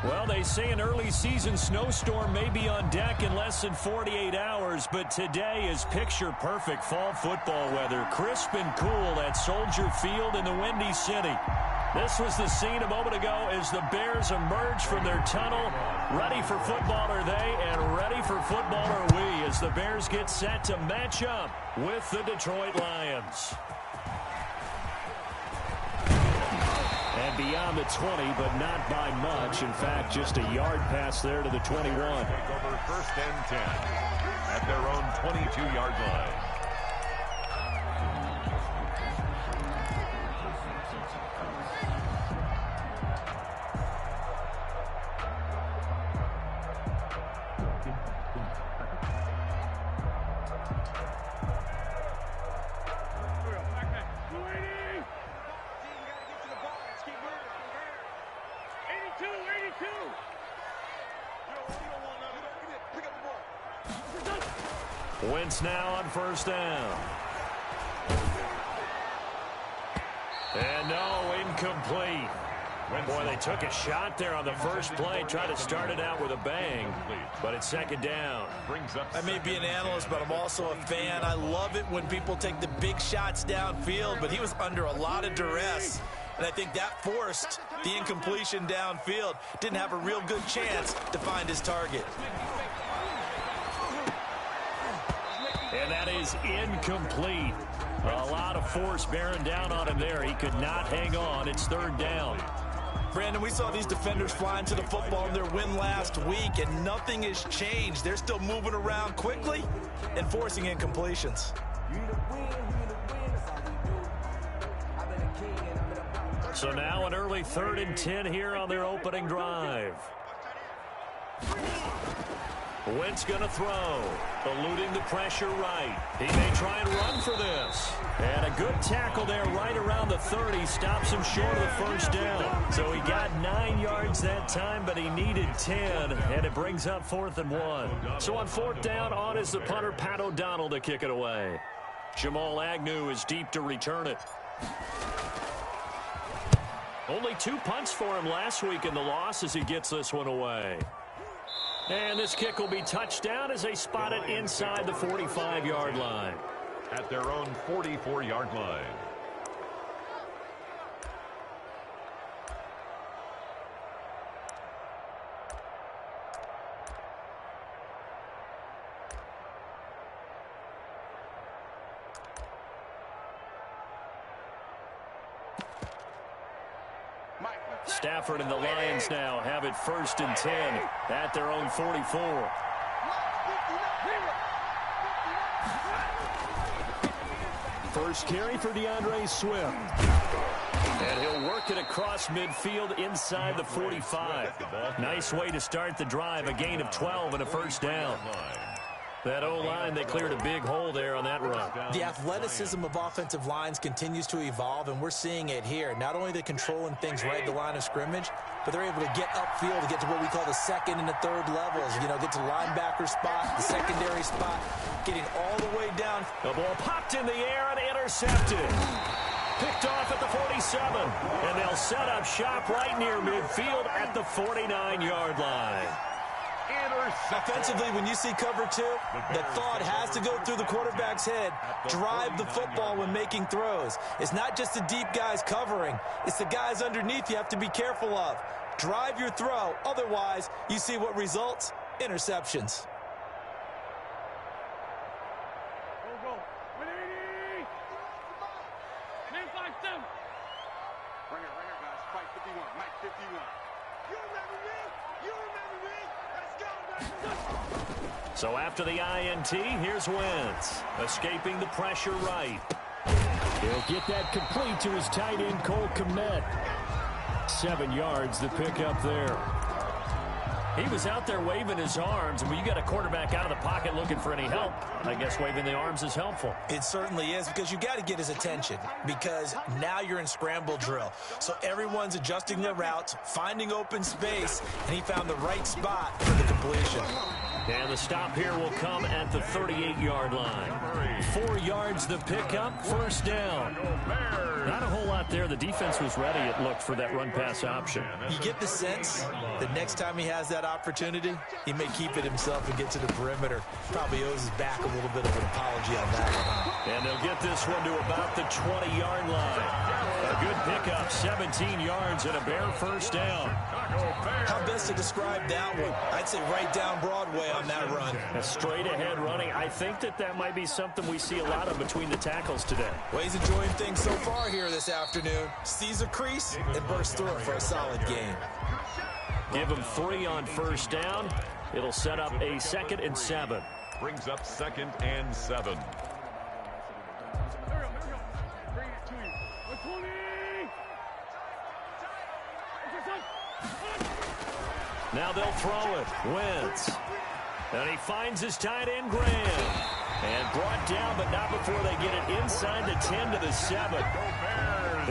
Well, they say an early season snowstorm may be on deck in less than 48 hours, but today is picture-perfect fall football weather. Crisp and cool at Soldier Field in the Windy City. This was the scene a moment ago as the Bears emerge from their tunnel. Ready for football are they, and ready for football are we as the Bears get set to match up with the Detroit Lions. And beyond the 20, but not by much. In fact, just a yard pass there to the 21. Take over 1st and 10 at their own 22-yard line. Wentz now on 1st down. And no, incomplete. Boy, they took a shot there on the first play, tried to start it out with a bang, but it's 2nd down. I may be an analyst, but I'm also a fan. I love it when people take the big shots downfield, but he was under a lot of duress, and I think that forced the incompletion downfield. Didn't have a real good chance to find his target. And that is incomplete. A lot of force bearing down on him there. He could not hang on. It's 3rd down. Brandon, we saw these defenders flying to the football in their win last week, and nothing has changed. They're still moving around quickly and forcing incompletions. So now an early 3rd and 10 here on their opening drive. Wentz going to throw, eluding the pressure right. He may try and run for this. And a good tackle there right around the 30 stops him short of the 1st down. So he got 9 yards that time, but he needed 10, and it brings up 4th and 1. So on 4th down, on is the punter, Pat O'Donnell, to kick it away. Jamal Agnew is deep to return it. Only 2 punts for him last week in the loss as he gets this one away. And this kick will be touchdown as they spot it inside the 45-yard line. At their own 44-yard line. Stafford and the Lions now have it 1st and 10 at their own 44. First carry for DeAndre Swift. And he'll work it across midfield inside the 45. Nice way to start the drive. A gain of 12 and a 1st down. That O-line, they cleared a big hole there on that run. The athleticism of offensive lines continues to evolve, and we're seeing it here. Not only they controlling things right at the line of scrimmage, but they're able to get upfield to get to what we call the 2nd and the 3rd levels. You know, get to the linebacker spot, the secondary spot, getting all the way down. The ball popped in the air and intercepted. Picked off at the 47, and they'll set up shop right near midfield at the 49-yard line. Offensively, when you see cover 2, the thought has to go through the quarterback's head. Drive the football when making throws. It's not just the deep guys covering. It's the guys underneath you have to be careful of. Drive your throw. Otherwise, you see what results? Interceptions. So after the INT, here's Wentz, escaping the pressure right. He'll get that complete to his tight end, Cole Kmet. 7 yards the pick up there. He was out there waving his arms, and when you got a quarterback out of the pocket looking for any help, I guess waving the arms is helpful. It certainly is, because you got to get his attention, because now you're in scramble drill. So everyone's adjusting their routes, finding open space, and he found the right spot for the completion. And the stop here will come at the 38-yard line. 4 yards the pickup, first down. Not a whole lot there. The defense was ready, it looked, for that run-pass option. You get the sense that next time he has that opportunity, he may keep it himself and get to the perimeter. Probably owes his back a little bit of an apology on that one. And they'll get this one to about the 20-yard line. A good pickup, 17 yards and a bare first down. How best to describe that one? I'd say right down Broadway on that run. A straight-ahead running. I think that might be something we see a lot of between the tackles today. Well, he's enjoying things so far here this afternoon. Sees a crease and bursts through it for a solid gain. Give him 3 on first down. It'll set up a 2nd and 7. Brings up 2nd and 7. Now they'll throw it. Wentz. And he finds his tight end, Graham. And brought down, but not before they get it inside the 10 to the 7.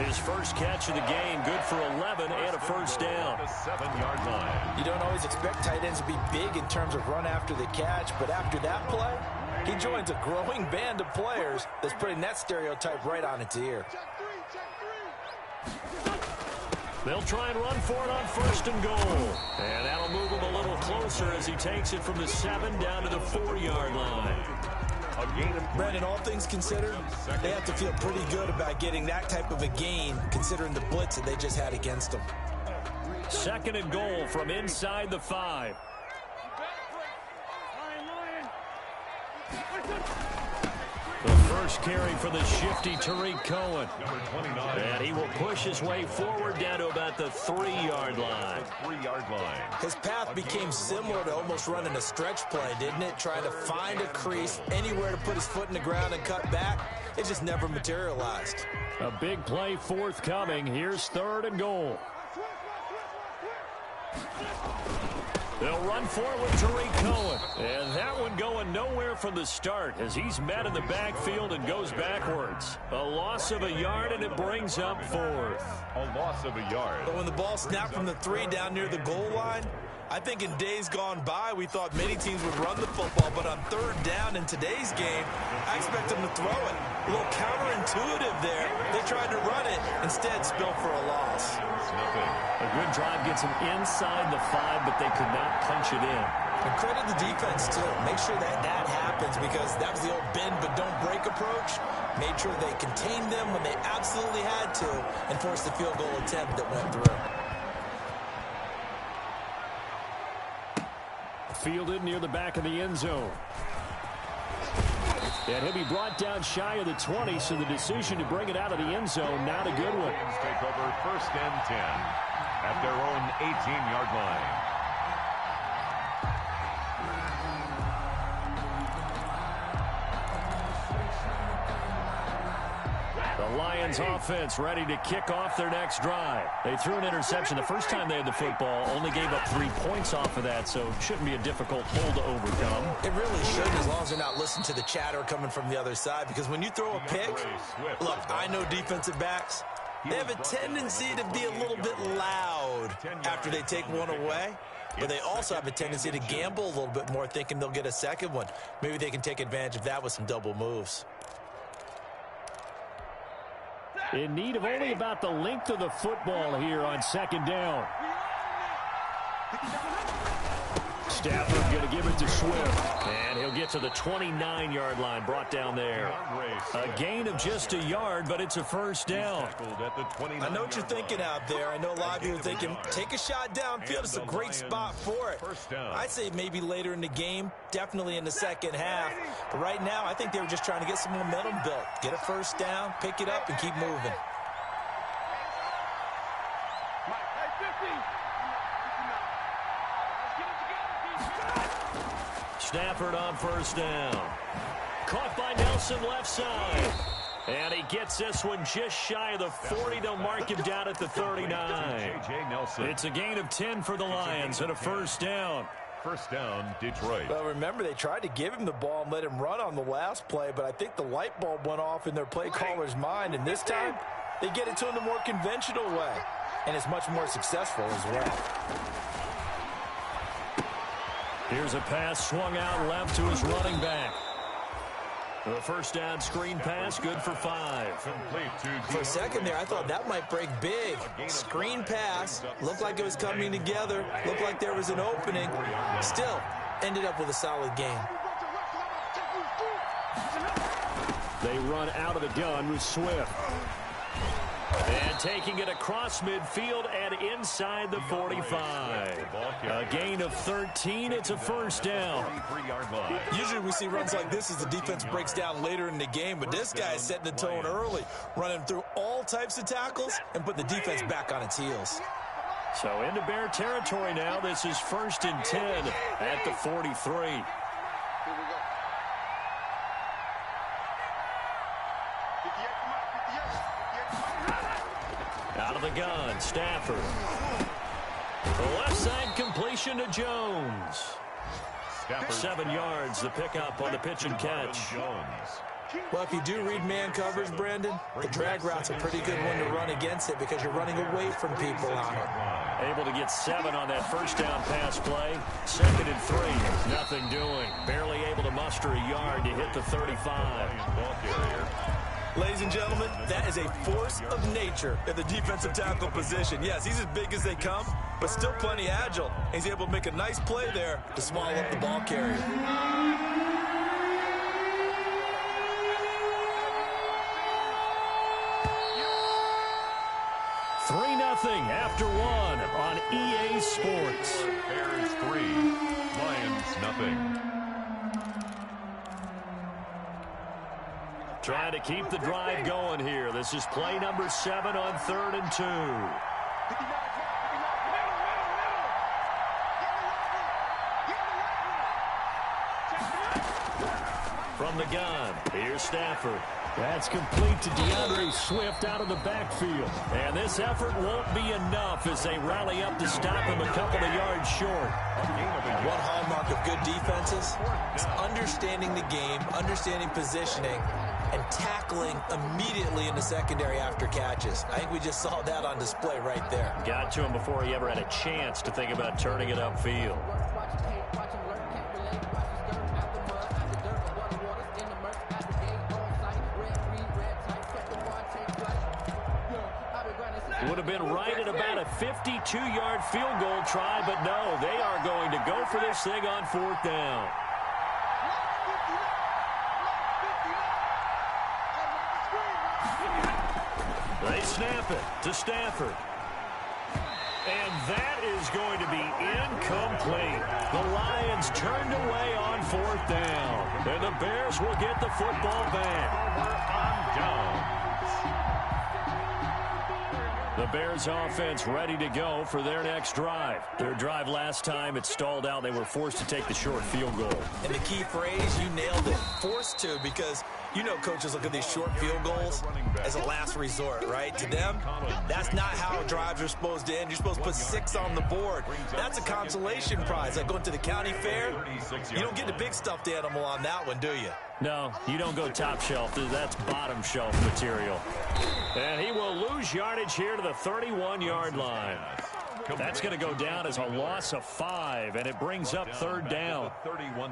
His first catch of the game, good for 11 and a first down. 7-yard line. You don't always expect tight ends to be big in terms of run after the catch, but after that play, he joins a growing band of players that's putting that stereotype right on its ear. They'll try and run for it on 1st and goal. And that'll move him a little closer as he takes it from the 7 down to the 4-yard line. Brandon, all things considered, they have to feel pretty good about getting that type of a gain, considering the blitz that they just had against them. 2nd and goal from inside the 5. The first carry for the shifty Tariq Cohen. Number 29. And he will push his way forward down to about the 3-yard line. 3-yard line. His path became similar to almost running a stretch play, didn't it? Trying to find a crease, anywhere to put his foot in the ground and cut back. It just never materialized. A big play forthcoming. Here's 3rd and goal. They'll run for it with Tariq Cohen. And that one going nowhere from the start as he's met in the backfield and goes backwards. A loss of a yard, and it brings up 4th. A loss of a yard. But when the ball snapped from the 3 down near the goal line, I think in days gone by, we thought many teams would run the football, but on 3rd down in today's game, I expect them to throw it. A little counterintuitive there. They tried to run it, instead spilled for a loss. A good drive gets them inside the 5, but they could not punch it in. And credit the defense, too. Make sure that happens, because that was the old bend but don't break approach. Made sure they contained them when they absolutely had to and forced the field goal attempt that went through. Fielded near the back of the end zone. And he'll be brought down shy of the 20, so the decision to bring it out of the end zone, not a good one. Take over 1st and 10 at their own 18-yard line. The Lions offense ready to kick off their next drive. They threw an interception the first time they had the football, only gave up 3 points off of that, so it shouldn't be a difficult hole to overcome. It really shouldn't, as long as they're not listening to the chatter coming from the other side, because when you throw a pick, look, I know defensive backs, they have a tendency to be a little bit loud after they take one away, but they also have a tendency to gamble a little bit more, thinking they'll get a second one. Maybe they can take advantage of that with some double moves. In need of only about the length of the football here on 2nd down. Stafford going to give it to Swift. And he'll get to the 29-yard line, brought down there. A gain of just a yard, but it's a first down. I know what you're thinking out there. I know a lot of you are thinking, take a shot downfield. It's a great spot for it. I'd say maybe later in the game, definitely in the second half. But right now, I think they were just trying to get some momentum built. Get a first down, pick it up, and keep moving. Stafford on first down. Caught by Nelson left side. And he gets this one just shy of the 40. They'll mark him down at the 39. It's a gain of 10 for the Lions and a first down. First down, Detroit. Well, remember, they tried to give him the ball and let him run on the last play, but I think the light bulb went off in their play caller's mind, and this time they get it to him the more conventional way, and it's much more successful as well. Here's a pass swung out left to his running back. The first down screen pass, good for 5. For a second there, I thought that might break big. Screen pass, looked like it was coming together, looked like there was an opening. Still, ended up with a solid gain. They run out of the gun with Swift. And taking it across midfield and inside the 45. A gain of 13. It's a first down. Usually we see runs like this as the defense breaks down later in the game, but this guy is setting the tone early, running through all types of tackles and put the defense back on its heels. So into Bear territory now. This is 1st and 10 at the 43. Out of the gun, Stafford. The left side completion to Jones. 7 yards, the pickup on the pitch and catch. Well, if you do read man coverage, Brandon, the drag route's a pretty good one to run against it because you're running away from people on it. Able to get 7 on that first down pass play. 2nd and 3, nothing doing. Barely able to muster a yard to hit the 35. Ladies and gentlemen, that is a force of nature in the defensive tackle position. Yes, he's as big as they come, but still plenty agile. He's able to make a nice play there to swallow up the ball carrier. 3-0 after 1 on EA Sports. Bears 3, Lions nothing. Trying to keep the drive going here. This is play number 7 on 3rd and 2. From the gun, here's Stafford. That's complete to DeAndre Swift out of the backfield. And this effort won't be enough as they rally up to stop him a couple of yards short. One hallmark of good defenses is understanding the game, understanding positioning, and tackling immediately in the secondary after catches. I think we just saw that on display right there. Got to him before he ever had a chance to think about turning it upfield. Would have been right at about a 52-yard field goal try, but no, they are going to go for this thing on 4th down. They snap it to Stafford. And that is going to be incomplete. The Lions turned away on 4th down. And the Bears will get the football back. The Bears offense ready to go for their next drive. Their drive last time, it stalled out. They were forced to take the short field goal. And the key phrase, you nailed it, forced to, because you know coaches look at these short field goals as a last resort, right? To them, that's not how drives are supposed to end. You're supposed to put 6 on the board. That's a consolation prize. Like going to the county fair, you don't get the big stuffed animal on that one, do you? No, you don't go top shelf. That's bottom shelf material. And he will lose yardage here to the 31-yard line. That's going to go down as a loss of 5, and it brings up 3rd down.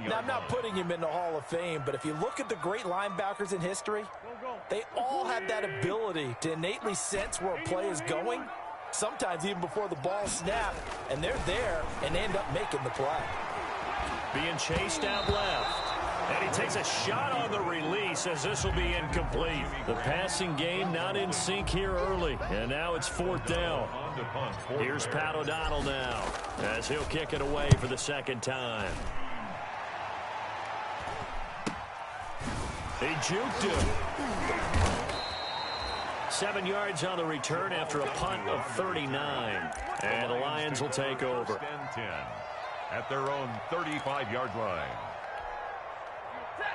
Now, I'm not putting him in the Hall of Fame, but if you look at the great linebackers in history, they all have that ability to innately sense where a play is going, sometimes even before the ball snapped, and they're there and end up making the play. Being chased out left. And he takes a shot on the release as this will be incomplete. The passing game not in sync here early. And now it's 4th down. Here's Pat O'Donnell now as he'll kick it away for the 2nd time. He juked him. 7 yards on the return after a punt of 39. And the Lions will take over. At their own 35-yard line.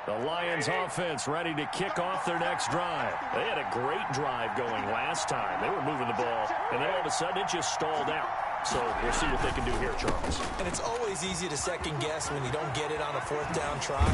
The Lions offense ready to kick off their next drive. They had a great drive going last time. They were moving the ball, and then all of a sudden it just stalled out. So we'll see what they can do here, Charles. And it's always easy to second guess when you don't get it on a fourth down try.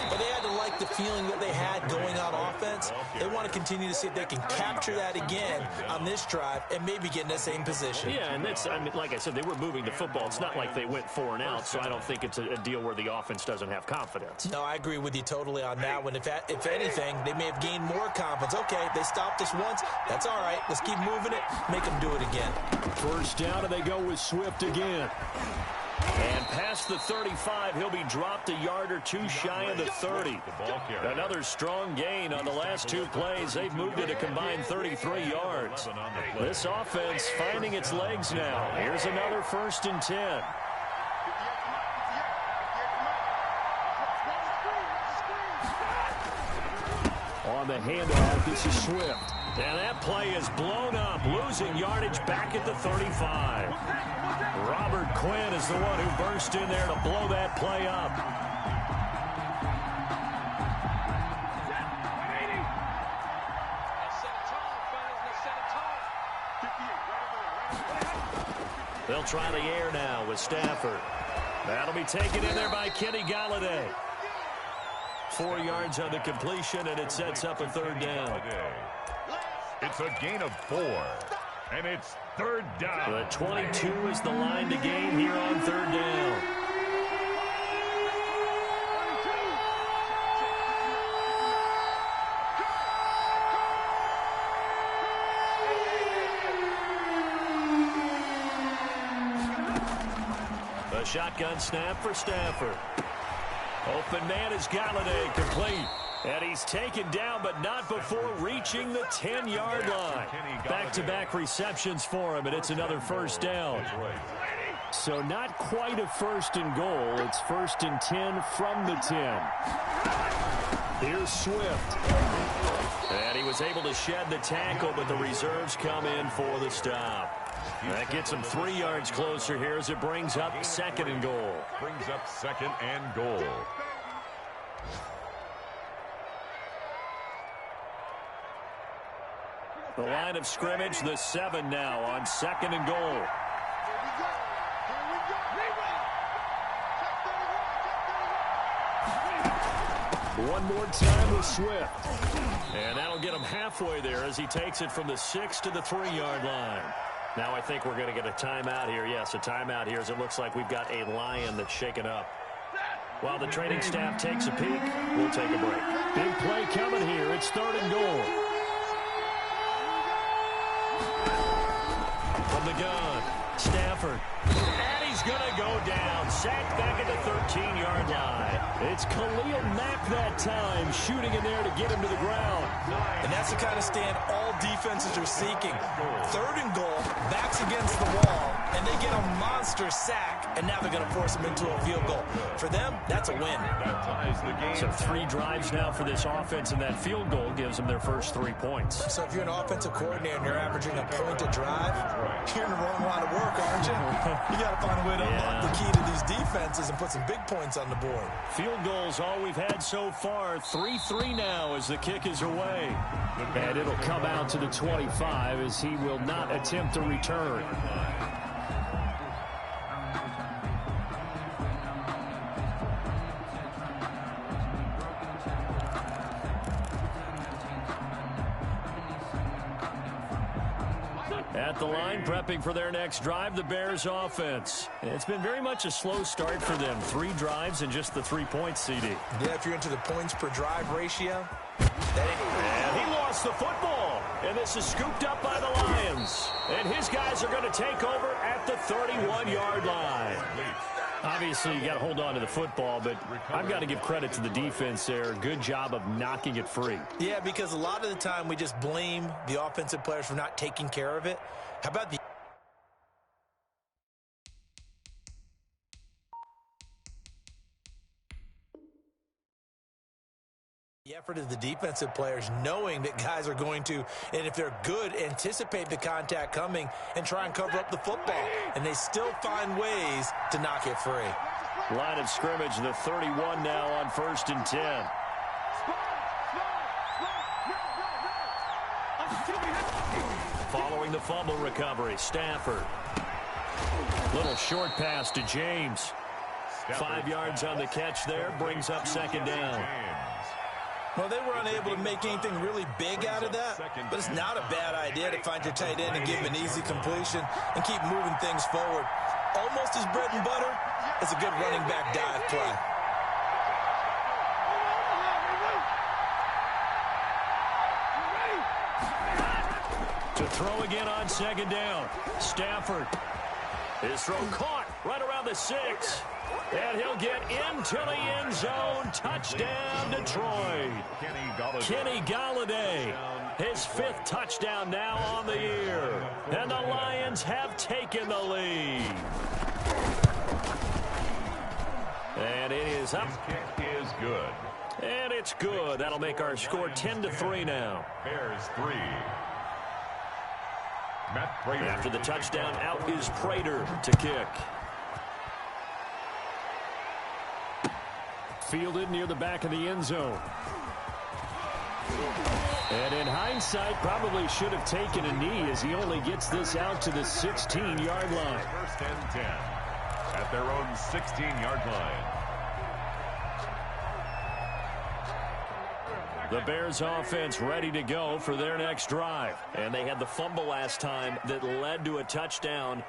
But they had to like the feeling that they had going on offense. They want to continue to see if they can capture that again on this drive and maybe get in the same position. Yeah, and that's, I mean, like I said, they were moving the football. It's not like they went 4 and out, so I don't think it's a deal where the offense doesn't have confidence. No, I agree with you totally on that one. If anything, they may have gained more confidence. Okay, they stopped us once. That's all right. Let's keep moving it. Make them do it again. First down, and they go with Swift again. And past the 35, he'll be dropped a yard or two shy of the 30. Another strong gain on the last 2 plays. They've moved it a combined 33 yards. This offense finding its legs now. Here's another 1st and 10. On the handoff, this is Swift. And that play is blown up, losing yardage back at the 35. Robert Quinn is the one who burst in there to blow that play up. They'll try the air now with Stafford. That'll be taken in there by Kenny Galladay. 4 yards on the completion, and it sets up a 3rd down. It's a gain of 4, and it's 3rd down. The 22 is the line to gain here on 3rd down. The shotgun snap for Stafford. Open man is Galladay, complete. And he's taken down, but not before reaching the 10-yard line. Back-to-back receptions for him, and it's another 1st down. So not quite a 1st and goal. It's 1st and 10 from the 10. Here's Swift. And he was able to shed the tackle, but the reserves come in for the stop. That gets him 3 yards closer here as it brings up 2nd and goal. Brings up 2nd and goal. The line of scrimmage, the 7 now on 2nd and goal. One more time with Swift. And that'll get him halfway there as he takes it from the 6 to the 3-yard line. Now I think we're going to get a timeout here. Yes, a timeout here as it looks like we've got a lion that's shaken up. While the training staff takes a peek, we'll take a break. Big play coming here. It's 3rd and goal. From the gun, Stafford. And he's going to go down. Sacked back at the 13-yard line. It's Khalil Mack that time, shooting in there to get him to the ground. And that's the kind of stand all defenses are seeking. 3rd and goal, backs against the wall, and they get a monster sack, and now they're going to force him into a field goal. For them, that's a win. So 3 drives now for this offense, and that field goal gives them their first 3 points. So if you're an offensive coordinator and you're averaging a point a drive, you're in the wrong line of work, aren't you? You got to find a way to unlock the key to these defenses and put some big points on the board. Field goals all we've had so far. 3-3 now as the kick is away. And it'll come out to the 25 as he will not attempt to return. At the line, prepping for their next drive, the Bears offense. It's been very much a slow start for them. 3 drives and just the 3 points, CD. Yeah, if you're into the points per drive ratio. And he lost the football. And this is scooped up by the Lions. And his guys are going to take over at the 31-yard line. Obviously, you got to hold on to the football, but I've got to give credit to the defense there. Good job of knocking it free. Yeah, because a lot of the time we just blame the offensive players for not taking care of it. How about the effort of the defensive players, knowing that guys are going to, and if they're good, anticipate the contact coming and try and cover up the football. And they still find ways to knock it free. Line of scrimmage, the 31 now on 1st and 10. Following the fumble recovery, Stafford. Little short pass to James. 5 yards on the catch there, brings up second down. Well, they were unable to make anything really big out of that, but it's not a bad idea to find your tight end and give him an easy completion and keep moving things forward. Almost his bread and butter is a good running back dive play. To throw again on second down. Stafford. His throw caught right around the 6. And he'll get into the end zone. Touchdown, Detroit. Kenny Golladay. His 5th touchdown now on the year. And the Lions have taken the lead. And it is up. His kick is good. And it's good. That'll make our score 10-3 now. Bears 3. Matt Prater. After the touchdown, out is Prater to kick. Fielded near the back of the end zone. And in hindsight, probably should have taken a knee as he only gets this out to the 16-yard line. First and 10 at their own 16-yard line. The Bears offense ready to go for their next drive. And they had the fumble last time that led to a touchdown.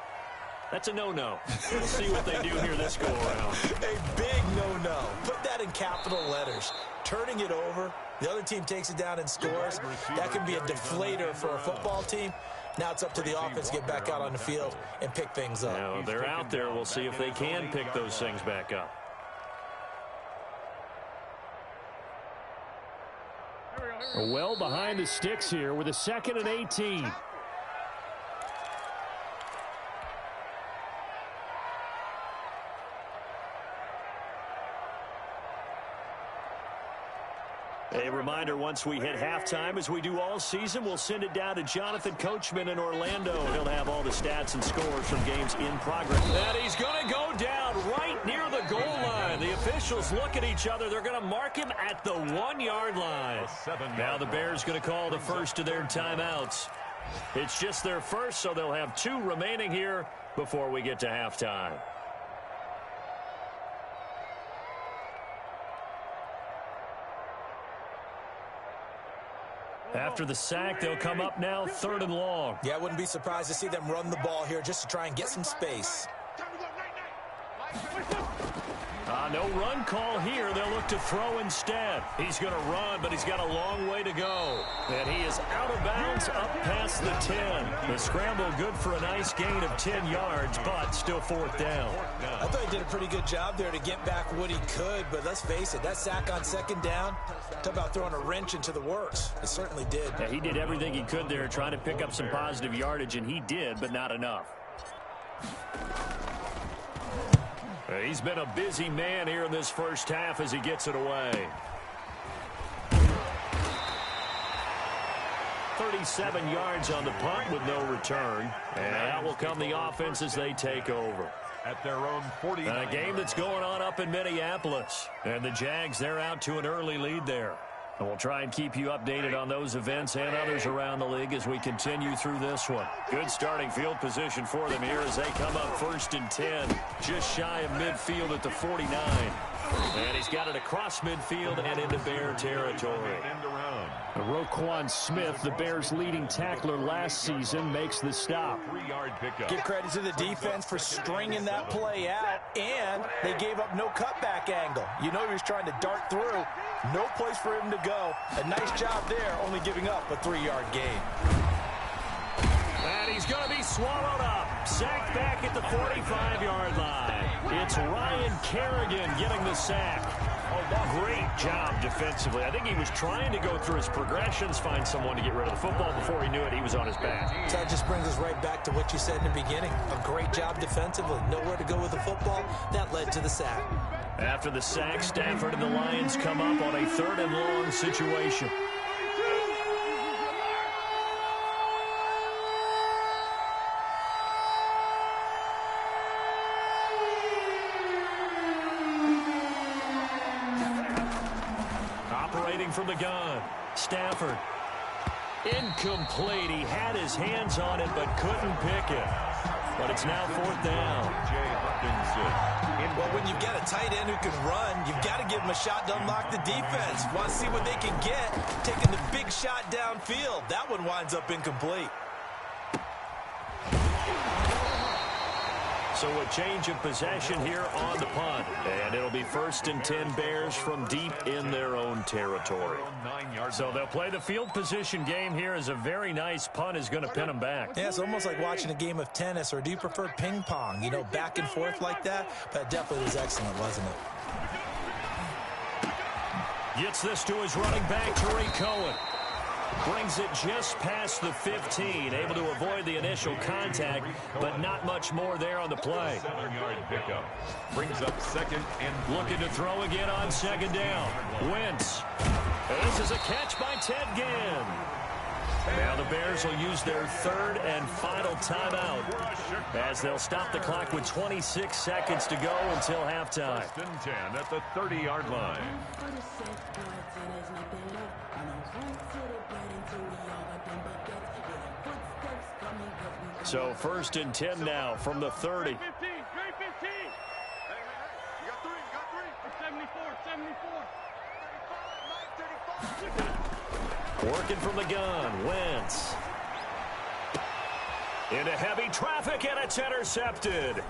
That's a no-no. We'll see what they do here this go-around. A big no-no. Put that in capital letters. Turning it over, the other team takes it down and scores. That can be a deflator for a football team. Now it's up to the offense to get back out on the field and pick things up. Now they're out there. We'll see if they can pick those things back up. Well behind the sticks here with a 2nd and 18. A reminder, once we hit halftime, as we do all season, we'll send it down to Jonathan Coachman in Orlando. He'll have all the stats and scores from games in progress. And he's going to go down right near the goal line. The officials look at each other. They're going to mark him at the 1-yard line. Now the Bears going to call the first of their timeouts. It's just their first, so they'll have 2 remaining here before we get to halftime. After the sack, they'll come up now 3rd and long. Yeah, I wouldn't be surprised to see them run the ball here just to try and get some space. No run call here. They'll look to throw instead. He's going to run, but he's got a long way to go. And he is out of bounds up past the 10. The scramble good for a nice gain of 10 yards, but still 4th down. I thought he did a pretty good job there to get back what he could, but let's face it, that sack on 2nd down, talk about throwing a wrench into the works. It certainly did. Yeah, he did everything he could there trying to pick up some positive yardage, and he did, but not enough. He's been a busy man here in this first half as he gets it away. 37 yards on the punt with no return. And out will come the offense as they take over. At their own 49. And a game that's going on up in Minneapolis. And the Jags, they're out to an early lead there. And we'll try and keep you updated on those events and others around the league as we continue through this one. Good starting field position for them here as they come up 1st and 10. Just shy of midfield at the 49. And he's got it across midfield and into Bear territory. Roquan Smith, the Bears' leading tackler last season, makes the stop. 3-yard pickup. Give credit to the defense for stringing that play out, and they gave up no cutback angle. You know he was trying to dart through. No place for him to go. A nice job there, only giving up a 3-yard gain. And he's going to be swallowed up. Sacked back at the 45-yard line. It's Ryan Kerrigan getting the sack. Oh, great job defensively. I think he was trying to go through his progressions, find someone to get rid of the football. Before he knew it, he was on his back. So that just brings us right back to what you said in the beginning. A great job defensively. Nowhere to go with the football. That led to the sack. After the sack, Stafford and the Lions come up on a 3rd and long situation. Operating from the gun, Stafford. Incomplete. He had his hands on it but couldn't pick it. but it's now 4th down. Well, when you've got a tight end who can run, you've got to give him a shot to unlock the defense. Want to see what they can get, taking the big shot downfield. That one winds up incomplete. So a change of possession here on the punt. And it'll be 1st and 10 Bears from deep in their own territory. So they'll play the field position game here as a very nice punt is going to pin them back. Yeah, it's almost like watching a game of tennis, or do you prefer ping pong? You know, back and forth like that? That definitely was excellent, wasn't it? Gets this to his running back, Tariq Cohen. Brings it just past the 15, able to avoid the initial contact, but not much more there on the play. 7-yard pickup. Brings up 2nd and looking to throw again on 2nd down. Wentz. This is a catch by Ted Ginn. Now the Bears will use their 3rd and final timeout as they'll stop the clock with 26 seconds to go until halftime. 1st and 10 at the 30-yard line. So 1st and 10 now from the 30. Working from the gun, Wentz. Into heavy traffic, and it's intercepted.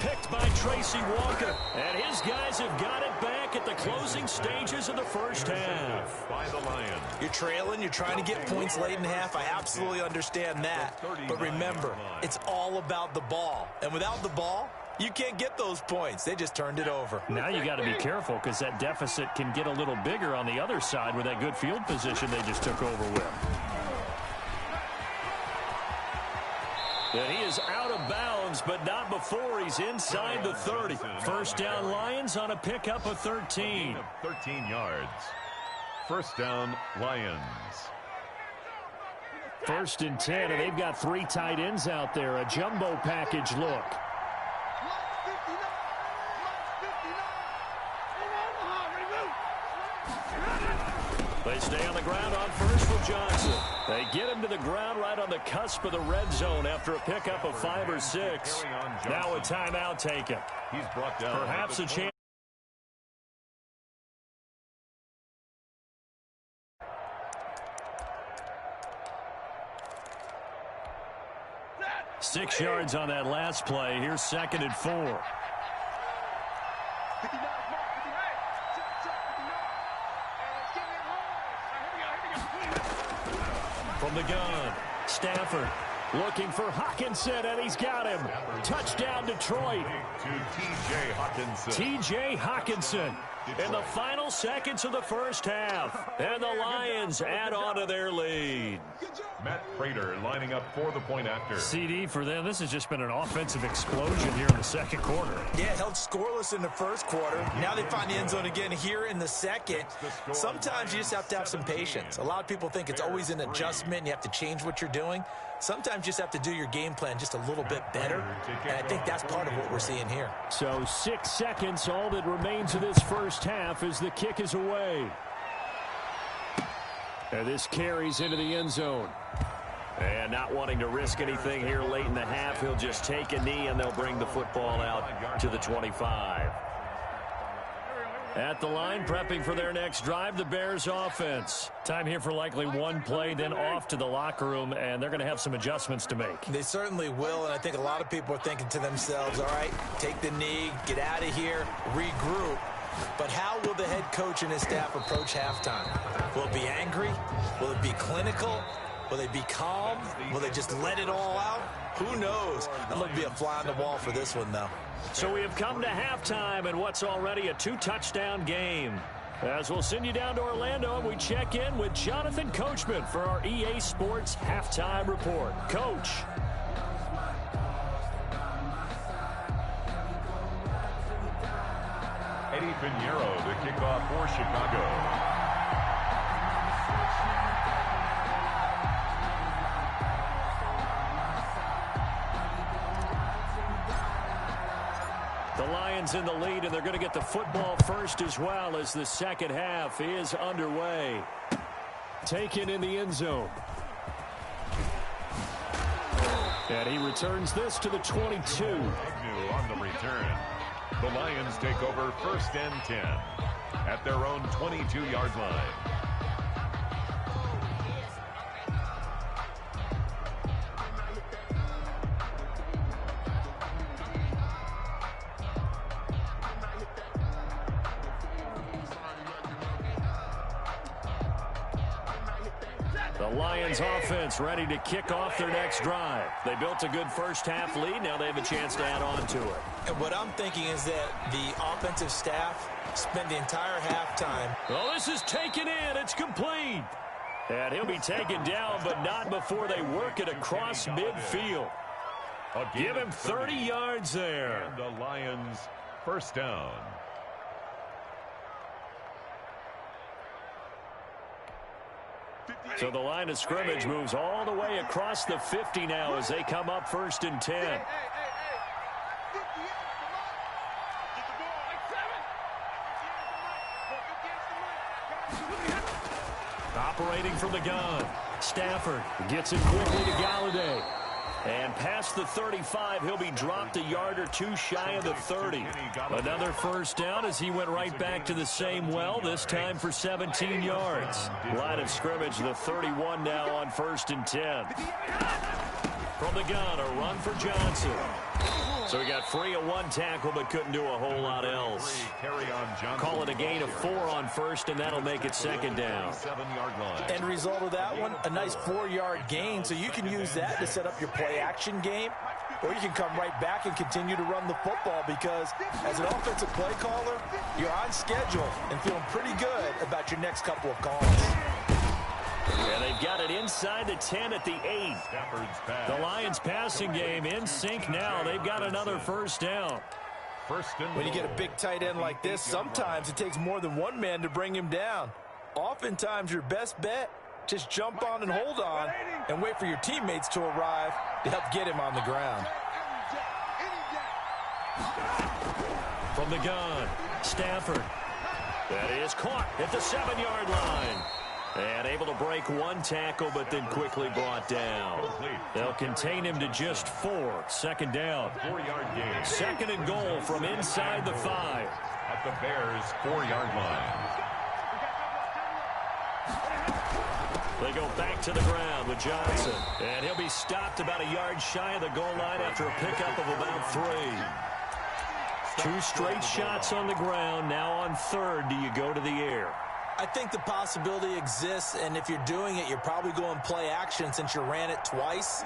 Picked by Tracy Walker. And his guys have got it back at the closing stages of the first half. By the Lions. You're trailing, you're trying to get points late in half. I absolutely understand that. But remember, it's all about the ball. And without the ball, you can't get those points. They just turned it over. Now you got to be careful because that deficit can get a little bigger on the other side with that good field position they just took over with. And he is out of bounds, but not before he's inside the 30. 1st down Lions on a pickup of 13. 13 yards. 1st down Lions. 1st and 10, and they've got 3 tight ends out there. A jumbo package look. They stay on the ground on 1st for Johnson. They get him to the ground right on the cusp of the red zone after a pickup of 5 or 6. Now a timeout taken. He's brought down. Perhaps a chance. Six yards on that last play. Here's 2nd and 4. From the gun, Stafford looking for Hockenson, and he's got him. Touchdown, Detroit. To T.J. Hockenson. T.J. Hockenson in the final seconds of the first half. And the Lions add on to their lead. Matt Prater lining up for the point after. CD for them. This has just been an offensive explosion here in the 2nd quarter. Yeah, held scoreless in the 1st quarter. Now they find the end zone again here in the 2nd. Sometimes you just have to have some patience. A lot of people think it's always an adjustment. You have to change what you're doing. Sometimes you just have to do your game plan just a little bit better. And I think that's part of what we're seeing here. So 6 seconds, all that remains of this first half as the kick is away. And this carries into the end zone. And not wanting to risk anything here late in the half, he'll just take a knee and they'll bring the football out to the 25. At the line, prepping for their next drive, the Bears offense. Time here for likely one play, then off to the locker room, and they're going to have some adjustments to make. They certainly will, and I think a lot of people are thinking to themselves, all right, take the knee, get out of here, regroup. But how will the head coach and his staff approach halftime? Will it be angry? Will it be clinical? Will they be calm? Will they just let it all out? Who knows? That would be a fly on the wall for this one, though. So we have come to halftime in what's already a 2-touchdown game. As we'll send you down to Orlando, and we check in with Jonathan Coachman for our EA Sports Halftime Report. Coach. Eddie Pinheiro, the kickoff for Chicago. The Lions in the lead, and they're going to get the football first as well as the second half is underway. Taken in the end zone. And he returns this to the 22. Agnew on the return. The Lions take over 1st and 10 at their own 22-yard line. The Lions offense ready to kick off their next drive. They built a good first-half lead. Now they have a chance to add on to it. And what I'm thinking is that the offensive staff spent the entire halftime. Well, this is taken in. It's complete. And he'll be taken down, but not before they work it across midfield. Give him 30 yards there. And the Lions first down. So the line of scrimmage moves all the way across the 50 now as they come up 1st and 10. Operating from the gun. Stafford gets it quickly to Galladay. And past the 35, he'll be dropped a yard or two shy of the 30. Another first down as he went right back to the same well, this time for 17 yards. Line of scrimmage, the 31 now on 1st and 10. From the gun, a run for Johnson. So he got free of one tackle but couldn't do a whole lot else. Call it a gain of 4 on 1st, and that'll make it 2nd down. 7-yard line. End result of that one, a nice 4-yard gain, so you can use that to set up your play-action game, or you can come right back and continue to run the football because as an offensive play caller, you're on schedule and feeling pretty good about your next couple of calls. And they've got it inside the 10 at the 8. The Lions passing game in sync now. They've got another first down. When you get a big tight end like this, sometimes it takes more than one man to bring him down. Oftentimes your best bet, just jump on and hold on and wait for your teammates to arrive to help get him on the ground. From the gun, Stafford. That is caught at the 7-yard line. And able to break one tackle, but then quickly brought down. They'll contain him to just 4. 2nd down. 4-yard gain. 2nd and goal from inside the 5. At the Bears' 4-yard line. They go back to the ground with Johnson. And he'll be stopped about a yard shy of the goal line after a pickup of about 3. 2 straight shots on the ground. Now on 3rd, do you go to the air? I think the possibility exists, and if you're doing it, you're probably going play action since you ran it twice.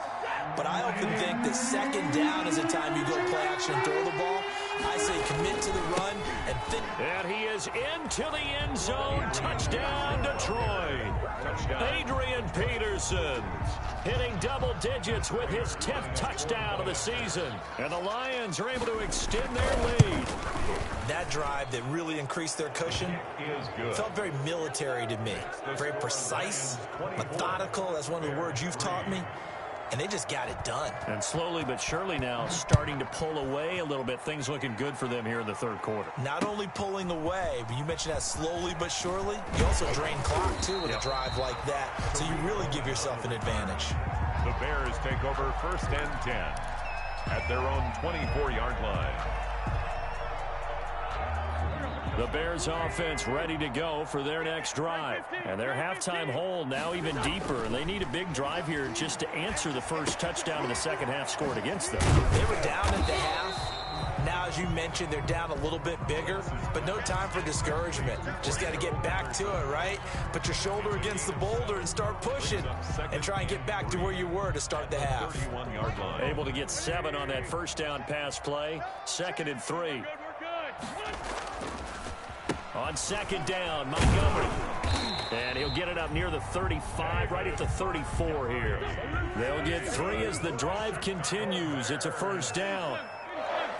But I often think that 2nd down is the time you go play action and throw the ball. I say commit to the run and think. And he is into the end zone. Touchdown, Detroit. Adrian Peterson hitting double digits with his 10th touchdown of the season. And the Lions are able to extend their lead. That drive that really increased their cushion felt very military to me. Very precise, methodical. That's one of the words you've taught me. And they just got it done. And slowly but surely now starting to pull away a little bit. Things looking good for them here in the 3rd quarter. Not only pulling away, but you mentioned that slowly but surely. You also drain clock, too, with a drive like that. So you really give yourself an advantage. The Bears take over 1st and 10 at their own 24-yard line. The Bears offense ready to go for their next drive. And their halftime hole now even deeper. And they need a big drive here just to answer the first touchdown of the 2nd half scored against them. They were down at the half. Now, as you mentioned, they're down a little bit bigger, but no time for discouragement. Just got to get back to it, right? Put your shoulder against the boulder and start pushing and try and get back to where you were to start the half. Able to get 7 on that first down pass play. 2nd and 3. On 2nd down, Montgomery. And he'll get it up near the 35, right at the 34 here. They'll get 3 as the drive continues. It's a first down.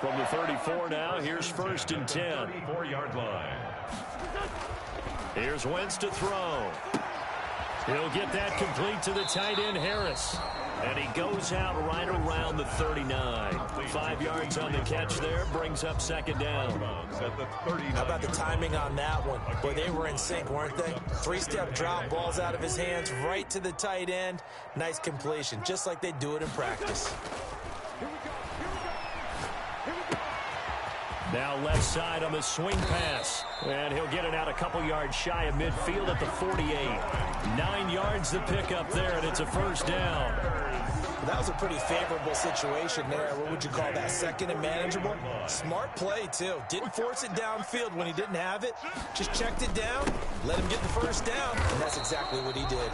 From the 34 now, here's 1st and 10. 4-yard line. Here's Wentz to throw. He'll get that complete to the tight end, Harris. And he goes out right around the 39. 5 yards on the catch there, brings up 2nd down. How about the timing on that one? Boy, they were in sync, weren't they? 3-step drop, balls out of his hands, right to the tight end. Nice completion, just like they do it in practice. Now left side on the swing pass. And he'll get it out a couple yards shy of midfield at the 48. 9 yards to pick up there, and it's a first down. That was a pretty favorable situation there. What would you call that? Second and manageable? Smart play, too. Didn't force it downfield when he didn't have it. Just checked it down, let him get the first down, and that's exactly what he did.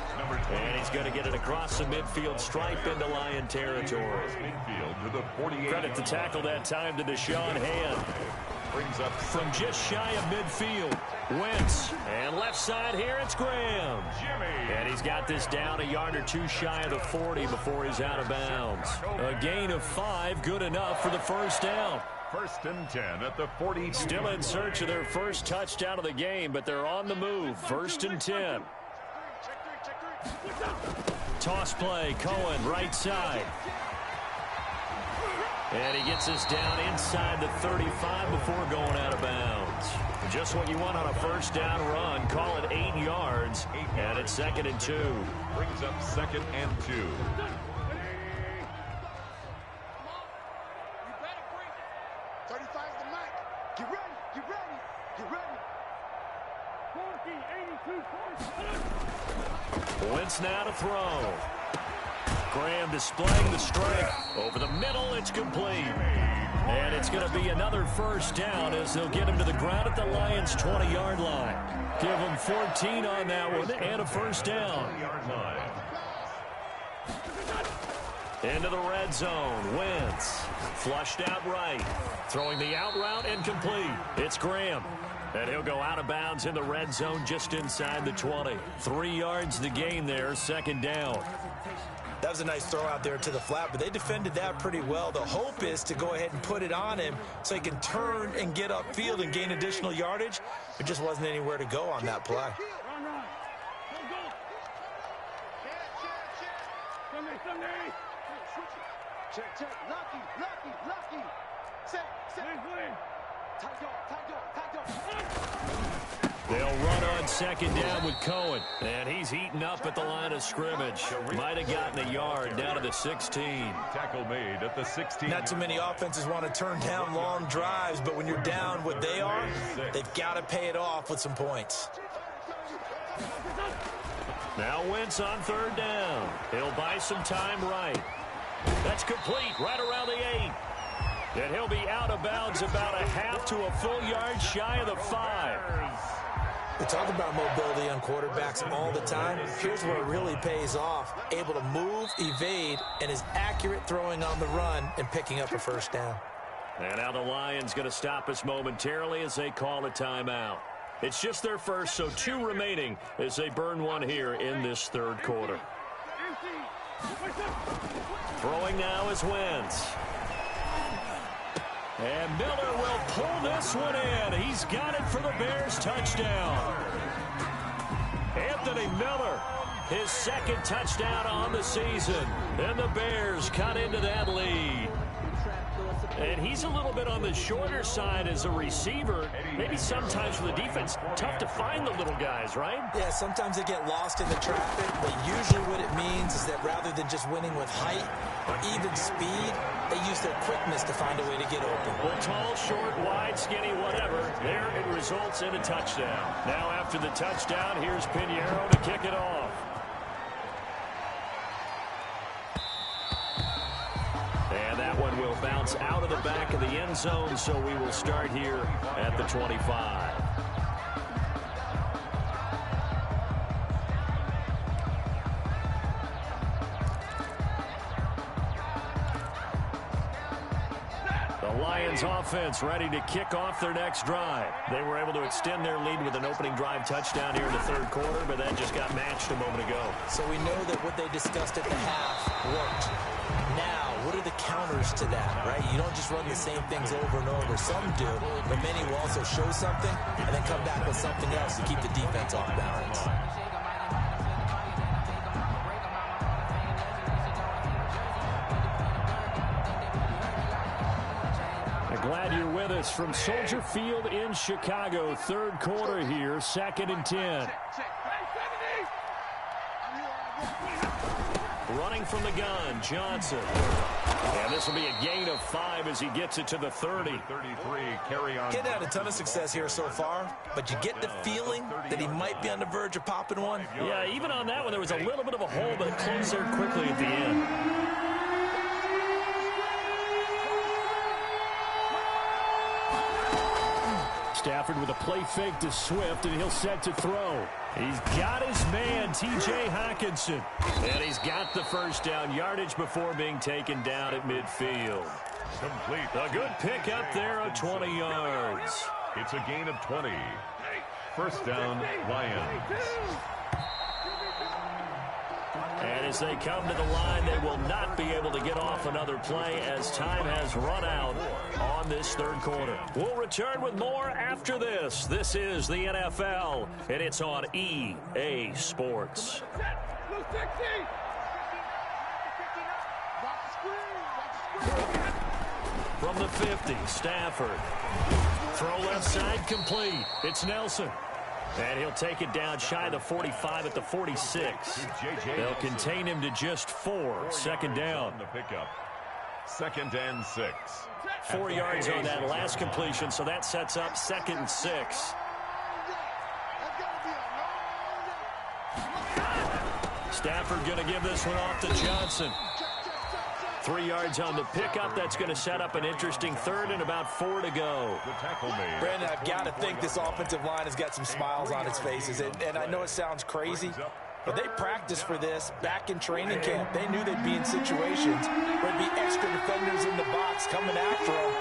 And he's going to get it across the midfield stripe into Lion territory. Credit the tackle that time to Deshaun Hand. Brings up from just shy of midfield. Wentz. And left side here, it's Graham. And he's got this down a yard or two shy of the 40 before he's out of bounds. A gain of 5, good enough for the first down. First and 10 at the 40. Still in search of their first touchdown of the game, but they're on the move. First and 10. Toss play, Cohen, right side. And he gets us down inside the 35 before going out of bounds. Just what you want on a first down run. Call it 8 yards, and it's 2nd and 2. Brings up 2nd and 2. Wentz now to throw. Graham displaying the strength. Over the middle, it's complete. And it's going to be another first down as they'll get him to the ground at the Lions' 20-yard line. Give him 14 on that one and a first down. Into the red zone. Wentz flushed out right. Throwing the out route and complete. It's Graham. And he'll go out of bounds in the red zone just inside the 20. 3 yards to gain there, second down. That was a nice throw out there to the flat, but they defended that pretty well. The hope is to go ahead and put it on him so he can turn and get upfield and gain additional yardage. There just wasn't anywhere to go on that play. They'll run on second down with Cohen. And he's eaten up at the line of scrimmage. Might have gotten a yard down to the 16. Tackle made at the 16. Not too many offenses want to turn down long drives, but when you're down what they are, they've got to pay it off with some points. Now Wentz on third down. He'll buy some time right. That's complete right around the 8. And he'll be out of bounds about a half to a full yard shy of the 5. We talk about mobility on quarterbacks all the time. Here's where it really pays off. Able to move, evade, and is accurate throwing on the run and picking up a first down. And now the Lions going to stop us momentarily as they call a timeout. It's just their first, so 2 remaining as they burn one here in this third quarter. Throwing now is Wentz. And Miller will pull this one in. He's got it for the Bears touchdown. Anthony Miller, his second touchdown on the season. And the Bears cut into that lead. And he's a little bit on the shorter side as a receiver. Maybe sometimes for the defense, tough to find the little guys, right? Yeah, sometimes they get lost in the traffic, but usually what it means is that rather than just winning with height or even speed, they use their quickness to find a way to get open. Well, tall, short, wide, skinny, whatever, there it results in a touchdown. Now after the touchdown, here's Pinheiro to kick it off. And that one will bounce out of the back of the end zone, so we will start here at the 25. The Lions offense ready to kick off their next drive. They were able to extend their lead with an opening drive touchdown here in the third quarter, but that just got matched a moment ago. So we know that what they discussed at the half worked. Now, what are the counters to that, right? You don't just run the same things over and over. Some do, but many will also show something and then come back with something else to keep the defense off balance. Glad you're with us from Soldier Field in Chicago. Third quarter here, 2nd and 10. Running from the gun, Johnson. And this will be a gain of 5 as he gets it to the 30. 33, carry on. Getting had a ton of success here so far, but you get the feeling that he might be on the verge of popping one. Yeah, even on that one, there was a little bit of a hole, but it closed there quickly at the end. Stafford with a play fake to Swift, and he'll set to throw. He's got his man, T.J. Hockenson. And he's got the first down yardage before being taken down at midfield. Complete. A good pick up there of 20 yards. It's a gain of 20. First down, Lions. And as they come to the line, they will not be able to get off another play as time has run out on this third quarter. We'll return with more after this. This is the NFL, and it's on EA Sports. From the 50, Stafford. Throw left side complete. It's Nelson. And he'll take it down shy of the 45 at the 46. They'll contain him to just 4. Second down. Second and 6. 4 yards on that last completion, so that sets up 2nd and 6. Stafford going to give this one off to Johnson. 3 yards on the pickup. That's going to set up an interesting third and about 4 to go. Brandon, I've got to think this offensive line has got some smiles on its faces. And I know it sounds crazy, but they practiced for this back in training camp. They knew they'd be in situations where there'd be extra defenders in the box coming after them,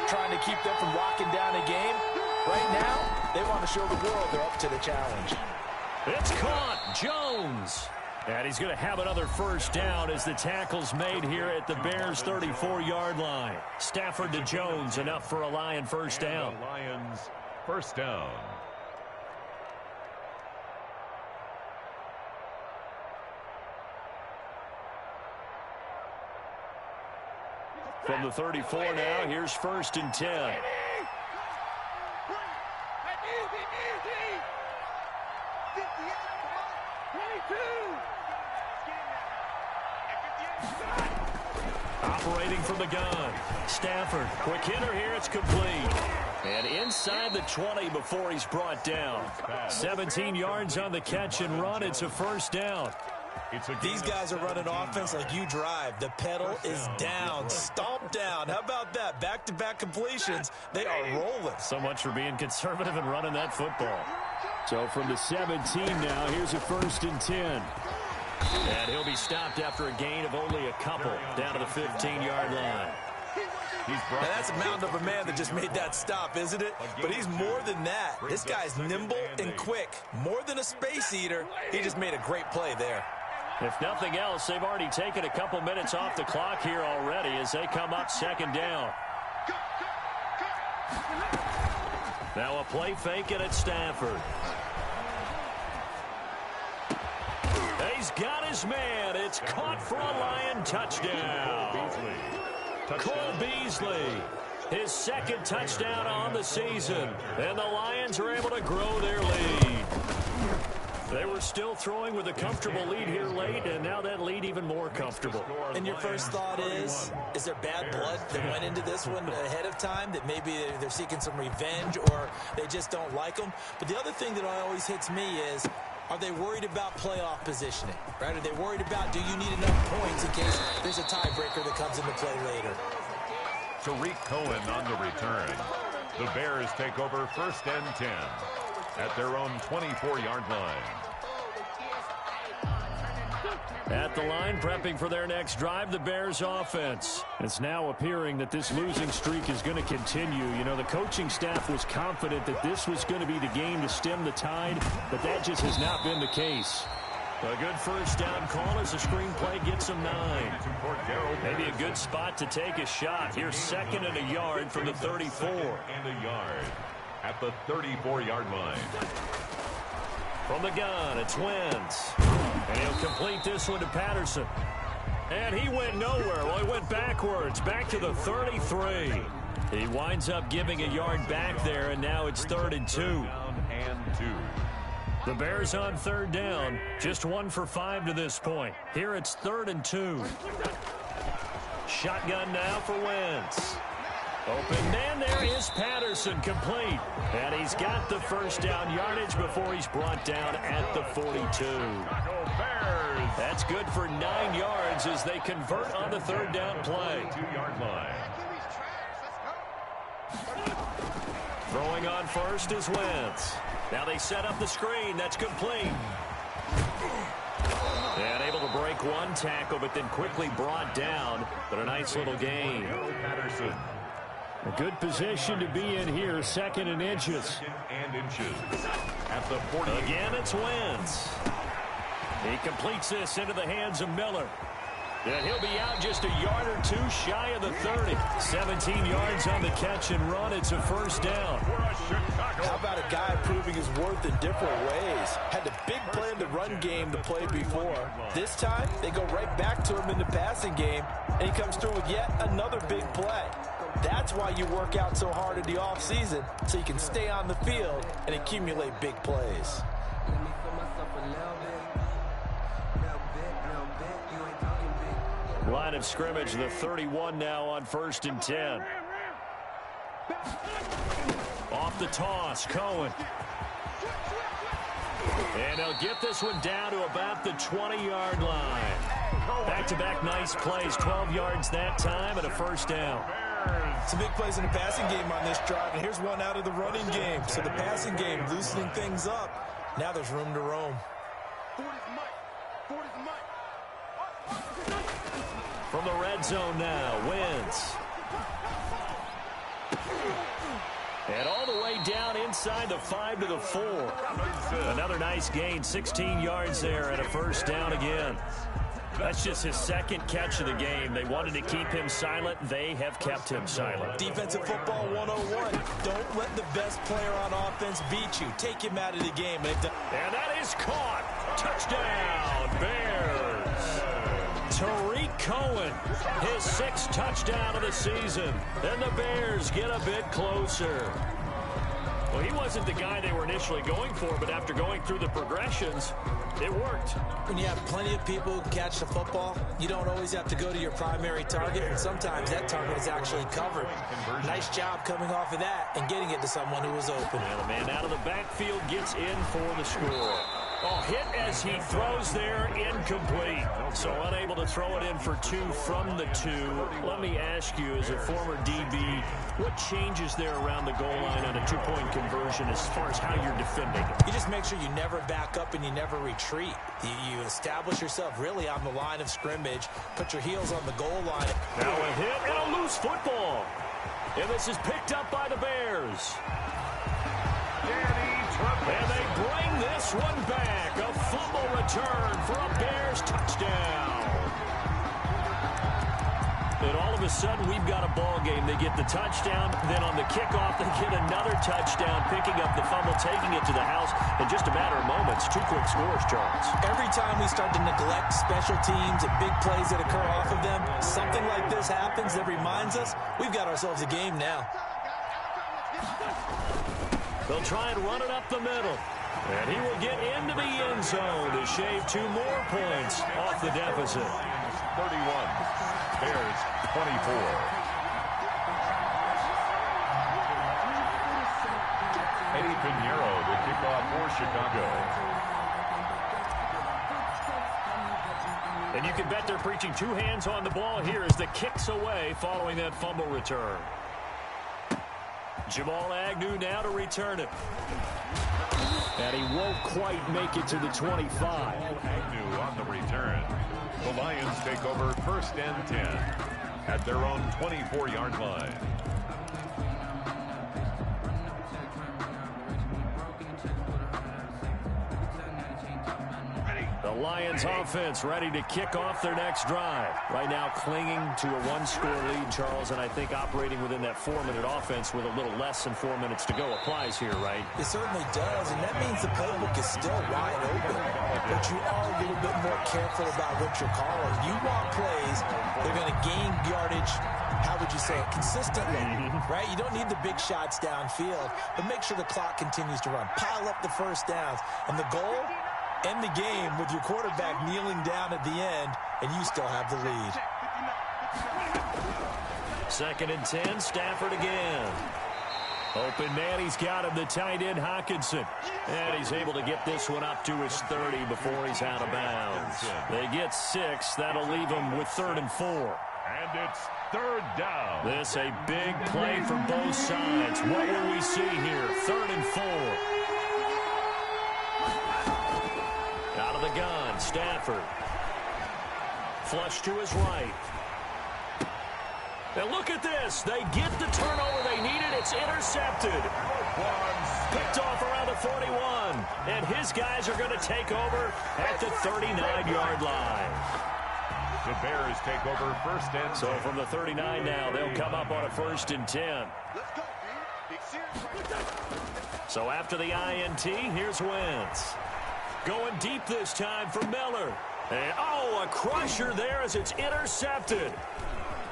trying to keep them from locking down a game. Right now, they want to show the world they're up to the challenge. It's caught. Jones. And he's going to have another first down as the tackle's made here at the Bears' 34-yard line. Stafford to Jones, enough for a Lion first down. Lions first down. From the 34 now, here's 1st and 10. Operating from the gun. Stafford, quick hitter here, it's complete. And inside the 20 before he's brought down. 17 yards on the catch and run, it's a first down. These guys are running offense like you drive. The pedal is down, stomped down. How about that? Back-to-back completions. They are rolling. So much for being conservative and running that football. So from the 17 now, here's a 1st and 10. And he'll be stopped after a gain of only a couple down to the 15-yard line. Now that's a mountain of a man that just made that stop, isn't it? But he's more than that. This guy's nimble and quick. More than a space eater, he just made a great play there. If nothing else, they've already taken a couple minutes off the clock here already as they come up 2nd down. Now a play fake and it's Stafford. He's got his man. It's caught for a Lion touchdown. Cole Beasley, his 2nd touchdown on the season. And the Lions are able to grow their lead. They were still throwing with a comfortable lead here late, and now that lead even more comfortable. And your first thought is there bad blood that went into this one ahead of time, that maybe they're seeking some revenge or they just don't like them? But the other thing that always hits me is, are they worried about playoff positioning? Right? Are they worried about, do you need enough points in case there's a tiebreaker that comes into play later? Tariq Cohen on the return. The Bears take over 1st and 10 at their own 24-yard line. At the line, prepping for their next drive, the Bears offense. It's now appearing that this losing streak is going to continue. You know, the coaching staff was confident that this was going to be the game to stem the tide, but that just has not been the case. A good first down call as the screenplay gets them 9. Maybe a good spot to take a shot. Here's 2nd and a yard from the 34. And a yard at the 34-yard line. From the gun, it's Wentz. And he'll complete this one to Patterson. And he went nowhere. Well, he went backwards, back to the 33. He winds up giving a yard back there, and now it's 3rd and 2. And 2. The Bears on third down. Just 1 for 5 to this point. Here it's 3rd and 2. Shotgun now for Wentz. Open man, there is Patterson, complete. And he's got the first down yardage before he's brought down at the 42. That's good for 9 yards as they convert on the third down play. 2-yard line. Throwing on first is Wentz. Now they set up the screen. That's complete. And able to break one tackle, but then quickly brought down. But a nice little gain. Patterson. A good position to be in here, 2nd and inches. 2nd and inches. At the 40. Again, it's Wentz. He completes this into the hands of Miller. And he'll be out just a yard or 2 shy of the 30. 17 yards on the catch and run. It's a first down. How about a guy proving his worth in different ways? Had a big play in the run game to play before. This time, they go right back to him in the passing game, and he comes through with yet another big play. That's why you work out so hard in the offseason, so you can stay on the field and accumulate big plays. Line of scrimmage, the 31 now on 1st and 10. Off the toss, Cohen. And he'll get this one down to about the 20-yard line. Back-to-back nice plays, 12 yards that time and a first down. Some big plays in the passing game on this drive, and here's one out of the running game. So the passing game loosening things up. Now there's room to roam. From the red zone now, Wentz. And all the way down inside the 5 to the 4. Another nice gain, 16 yards there and a first down again. That's just his 2nd catch of the game. They wanted to keep him silent. They have kept him silent. Defensive football 101. Don't let the best player on offense beat you. Take him out of the game. And that is caught. Touchdown, Bears. Tariq Cohen, his 6th touchdown of the season. And the Bears get a bit closer. Well, he wasn't the guy they were initially going for, but after going through the progressions, it worked. When you have plenty of people who catch the football, you don't always have to go to your primary target, and sometimes that target is actually covered. Nice job coming off of that and getting it to someone who was open. And the man out of the backfield gets in for the score. Oh, hit as he throws there, incomplete. So unable to throw it in for 2 from the 2. Let me ask you, as a former DB, what changes there around the goal line on a 2-point conversion as far as how you're defending? You just make sure you never back up and you never retreat. You establish yourself really on the line of scrimmage, put your heels on the goal line. Now a hit and a loose football. And this is picked up by the Bears. And they bring this one back. A fumble return for a Bears touchdown. And all of a sudden, we've got a ball game. They get the touchdown. Then on the kickoff, they get another touchdown, picking up the fumble, taking it to the house in just a matter of moments. 2 quick scores, Charles. Every time we start to neglect special teams and big plays that occur off of them, something like this happens that reminds us we've got ourselves a game now. They'll try and run it up the middle. And he will get into the end zone to shave 2 more points off the deficit. 31. Bears 24. Eddie Pinheiro, the kickoff for Chicago. And you can bet they're preaching 2 hands on the ball here as the kick's away following that fumble return. Jamal Agnew now to return it. And he won't quite make it to the 25. Agnew on the return. The Lions take over 1st and 10 at their own 24-yard line. The Lions offense ready to kick off their next drive. Right now clinging to a 1-score lead, Charles, and I think operating within that 4-minute offense with a little less than 4 minutes to go applies here, right? It certainly does, and that means the playbook is still wide open. But you are a little bit more careful about what you're calling. You want plays, they're going to gain yardage how would you say it, consistently, right? You don't need the big shots downfield, but make sure the clock continues to run. Pile up the first downs. And the goal, end the game with your quarterback kneeling down at the end, and you still have the lead. 2nd and 10, Stafford again. Open man, he's got him, the tight end, Hockenson. And he's able to get this one up to his 30 before he's out of bounds. They get 6. That'll leave him with 3rd and 4. And it's 3rd down. This a big play for both sides. What will we see here? 3rd and 4. Out of the gun, Stafford. Flush to his right. And look at this. They get the turnover they needed. It's intercepted. Picked off around the 41. And his guys are going to take over at the 39-yard line. The Bears take over 1st and 10. So from the 39 now, they'll come up on a 1st and 10. So after the INT, here's Wentz. Going deep this time for Miller. And, a crusher there as it's intercepted.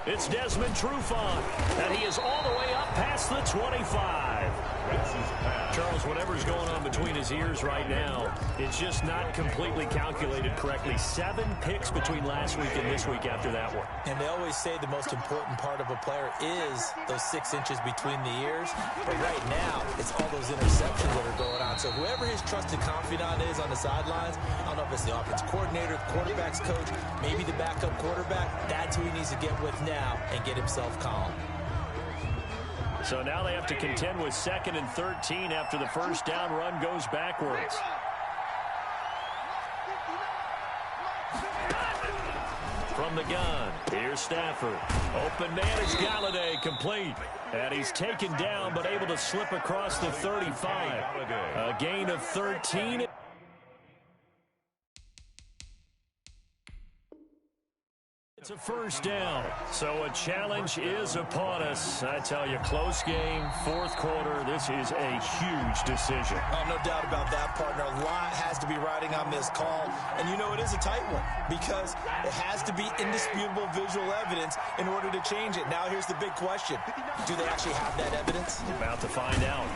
It's Desmond Trufant, and he is all the way up past the 25. Charles, whatever's going on between his ears right now, it's just not completely calculated correctly. 7 picks between last week and this week after that one. And they always say the most important part of a player is those 6 inches between the ears. But right now, it's all those interceptions that are going on. So whoever his trusted confidant is on the sidelines, I don't know if it's the offense coordinator, the quarterback's coach, maybe the backup quarterback, that's who he needs to get with now and get himself calm. So now they have to contend with 2nd and 13 after the first down run goes backwards. From the gun, here's Stafford. Open man is Galladay, complete. And he's taken down but able to slip across the 35. A gain of 13. It's a first down, so a challenge is upon us. I tell you, close game, 4th quarter. This is a huge decision. Oh, no doubt about that, partner. A lot has to be riding on this call. And you know it is a tight one because it has to be indisputable visual evidence in order to change it. Now here's the big question. Do they actually have that evidence? About to find out.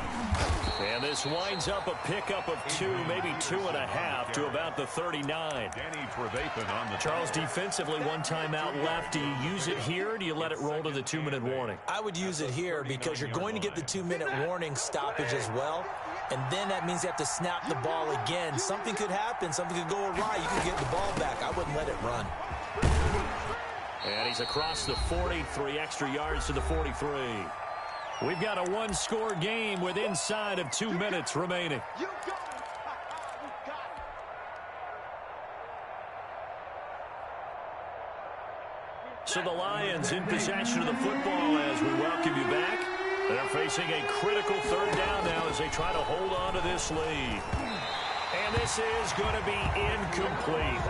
And this winds up a pickup of 2, maybe 2.5 to about the 39. Charles, defensively, one timeout left. Do you use it here or do you let it roll to the 2-minute warning? I would use it here because you're going to get the 2-minute warning stoppage as well. And then that means you have to snap the ball again. Something could happen. Something could go awry. You could get the ball back. I wouldn't let it run. And he's across the 43 extra yards to the 43. We've got a 1-score game with inside of 2 minutes remaining. So the Lions in possession of the football as we welcome you back. They're facing a critical 3rd down now as they try to hold on to this lead. And this is going to be incomplete.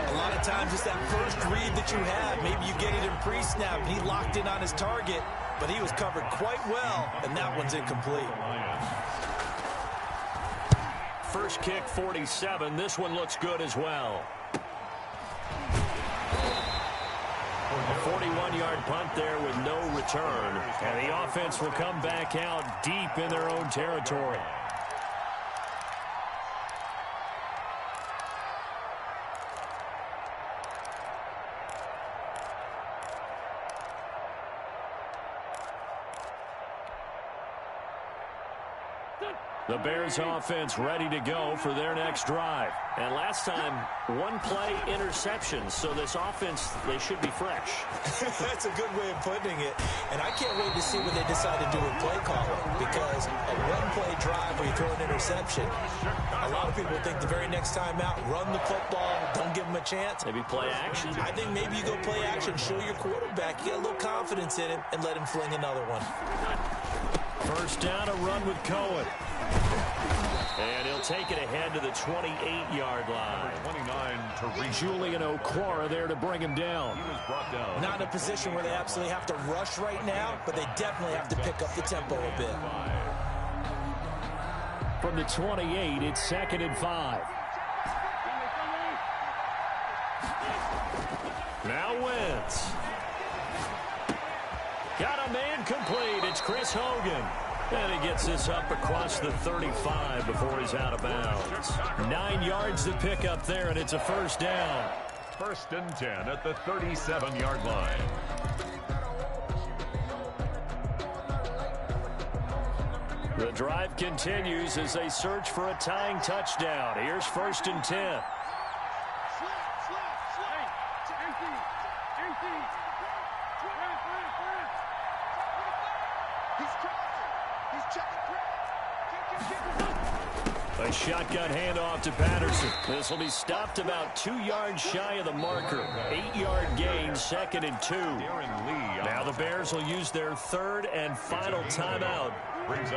A lot of times it's that first read that you have. Maybe you get it in pre-snap. He locked in on his target, but he was covered quite well, and that one's incomplete. First kick, 47. This one looks good as well. A 41-yard punt there with no return. And the offense will come back out deep in their own territory. The Bears offense ready to go for their next drive. And last time, 1-play interception. So this offense, they should be fresh. That's a good way of putting it. And I can't wait to see what they decide to do with play calling. Because a 1-play drive where you throw an interception, a lot of people think the very next time out, run the football, don't give them a chance. Maybe play action. I think maybe you go play action, show your quarterback, you get a little confidence in him, and let him fling another one. First down, a run with Cohen. And he'll take it ahead to the 28-yard line. 29 to reach. Julian Okwara there to bring him down. He was brought down. Not in a position where they absolutely have to rush right now, but they definitely have to pick up the tempo a bit. From the 28, it's 2nd and 5. Now Wentz. Got a man complete. It's Chris Hogan. And he gets this up across the 35 before he's out of bounds. 9 yards to pick up there, and it's a first down. 1st and 10 at the 37-yard line. The drive continues as they search for a tying touchdown. Here's 1st and 10. A shotgun handoff to Patterson. This will be stopped about 2 yards shy of the marker. 8-yard gain, 2nd and 2. Now the Bears will use their 3rd and final timeout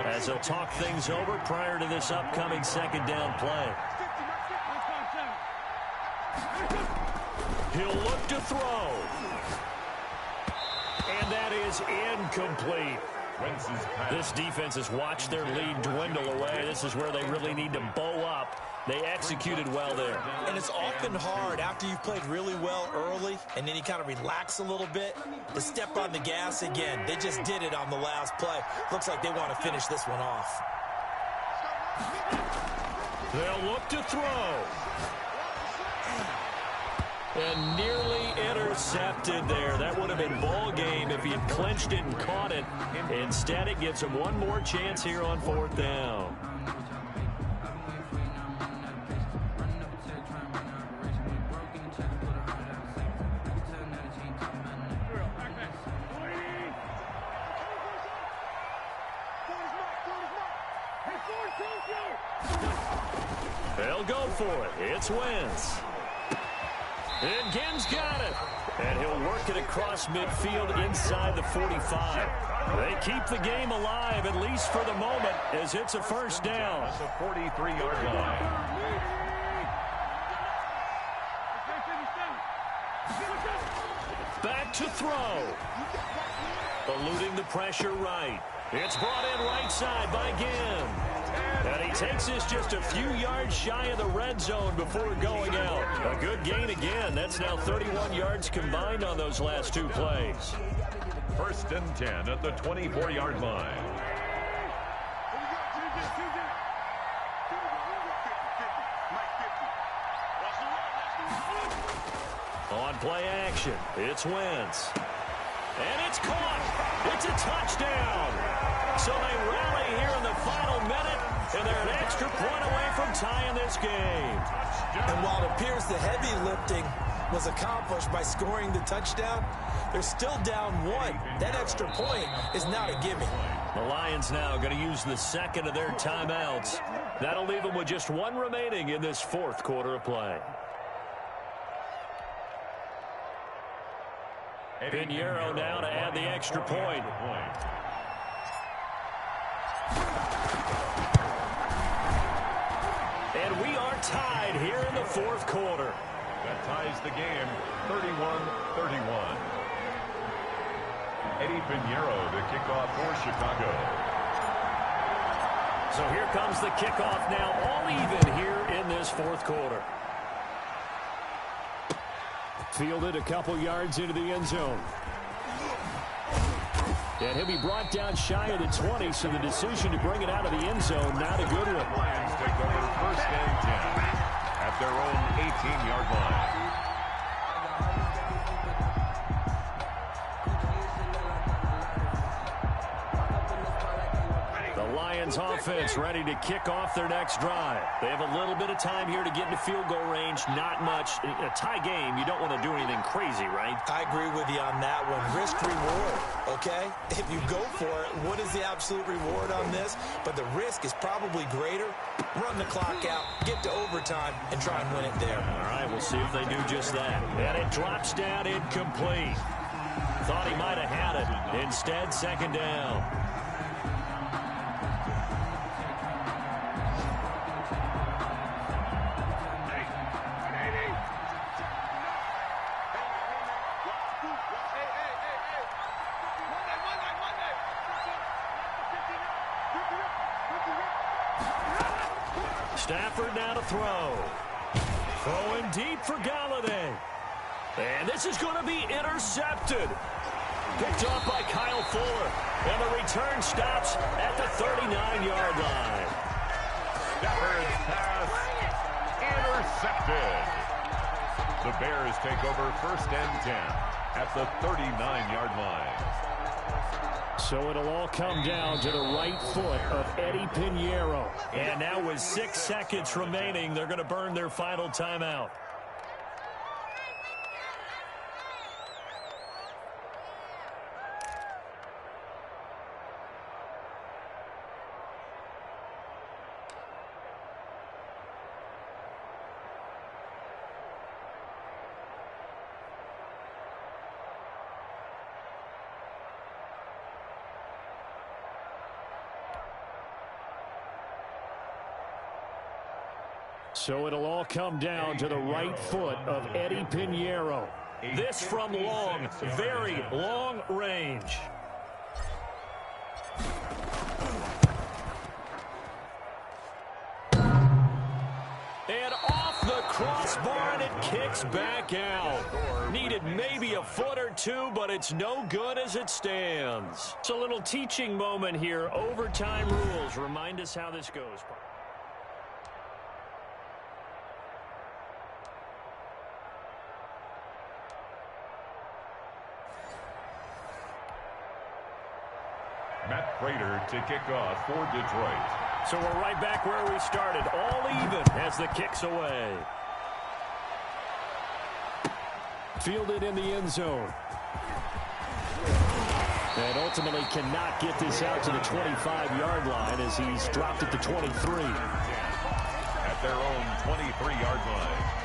as they'll talk things over prior to this upcoming 2nd down play. He'll look to throw. And that is incomplete. This defense has watched their lead dwindle away. This is where they really need to bow up. They executed well there. And it's often hard after you've played really well early and then you kind of relax a little bit to step on the gas again. They just did it on the last play. Looks like they want to finish this one off. They'll look to throw. And nearly intercepted there. That would have been ball game if he had clinched it and caught it. Instead, it gives him one more chance here on 4th down. They'll go for it. It's Wentz. And Ginn's got it. And he'll work it across midfield inside the 45. They keep the game alive, at least for the moment, as it's a 1st down. At the 43-yard line. Back to throw. Eluding the pressure right. It's brought in right side by Ginn. And he takes this just a few yards shy of the red zone before going out. A good gain again. That's now 31 yards combined on those last 2 plays. 1st and 10 at the 24-yard line. On play action, it's Wentz. And it's caught. It's a touchdown. So they rally here in the final minute, and they're an extra point away from tying this game. And while it appears the heavy lifting was accomplished by scoring the touchdown, they're still down 1. That extra point is not a gimme. The Lions now going to use the 2nd of their timeouts. That'll leave them with just 1 remaining in this 4th quarter of play. Pinheiro now to add the extra point. And we are tied here in the 4th quarter. That ties the game, 31-31. Eddie Pinheiro, the kickoff for Chicago. So here comes the kickoff now, all even here in this 4th quarter. Fielded a couple yards into the end zone. And he'll be brought down shy of the 20, so the decision to bring it out of the end zone, not a good one. Lions take over 1st and 10 at their own 18-yard line. Lions offense ready to kick off their next drive. They have a little bit of time here to get into field goal range. Not much. A tie game, you don't want to do anything crazy, right? I agree with you on that one. Risk reward, okay? If you go for it, what is the absolute reward on this? But the risk is probably greater. Run the clock out, get to overtime, and try and win it there. All right, we'll see if they do just that. And it drops down incomplete. Thought he might have had it. Instead, 2nd down. Stafford now to throw. Throwing deep for Galladay. And this is going to be intercepted. Picked off by Kyle Fuller. And the return stops at the 39-yard line. Stafford's pass intercepted. The Bears take over first and 10 at the 39-yard line. So it'll all come down to the right foot of Eddie Pinheiro. And now with 6 seconds remaining, they're going to burn their final timeout. So it'll all come down to the right foot of Eddie Pinheiro. This from long, very long range. And off the crossbar, and it kicks back out. Needed maybe a foot or two, but it's no good as it stands. It's a little teaching moment here. Overtime rules. Remind us how this goes. Matt Prater to kick off for Detroit. So we're right back where we started, all even as the kick's away. Fielded in the end zone. And ultimately cannot get this out to the 25-yard line as he's dropped at the 23. At their own 23-yard line.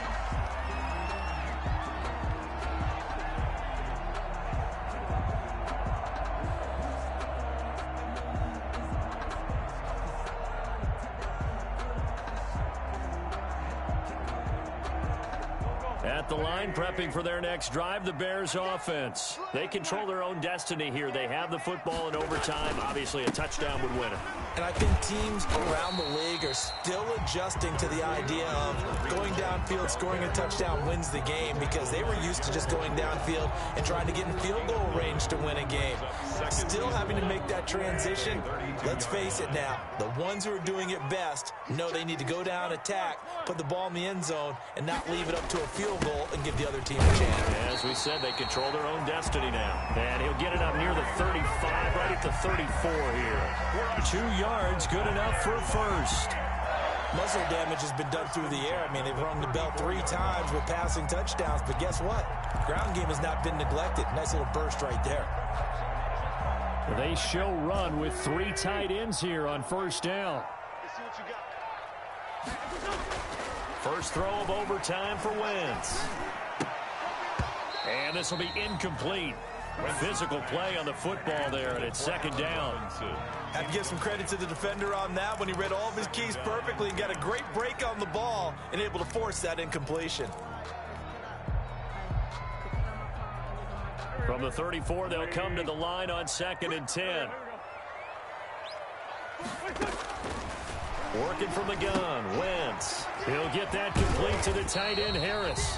At the line, prepping for their next drive, the Bears offense. They control their own destiny here. They have the football in overtime. Obviously, a touchdown would win it. And I think teams around the league are still adjusting to the idea of going downfield, scoring a touchdown wins the game, because they were used to just going downfield and trying to get in field goal range to win a game. Still having to make that transition. Let's face it now, the ones who are doing it best know they need to go down, attack, put the ball in the end zone, and not leave it up to a field goal and give the other team a chance. As we said, they control their own destiny now. And he'll get it up near the 35, right at the 34 here. 2 yards, good enough for a first. Muscle damage has been done through the air. I mean, they've rung the bell 3 times with passing touchdowns, but guess what? Ground game has not been neglected. Nice little burst right there. They show run with 3 tight ends here on first down. First throw of overtime for Wentz. And this will be incomplete. Physical play on the football there, and it's second down. Have to give some credit to the defender on that when he read all of his keys perfectly and got a great break on the ball and able to force that incompletion. From the 34, they'll come to the line on 2nd and 10. Working from the gun, Wentz. He'll get that complete to the tight end, Harris.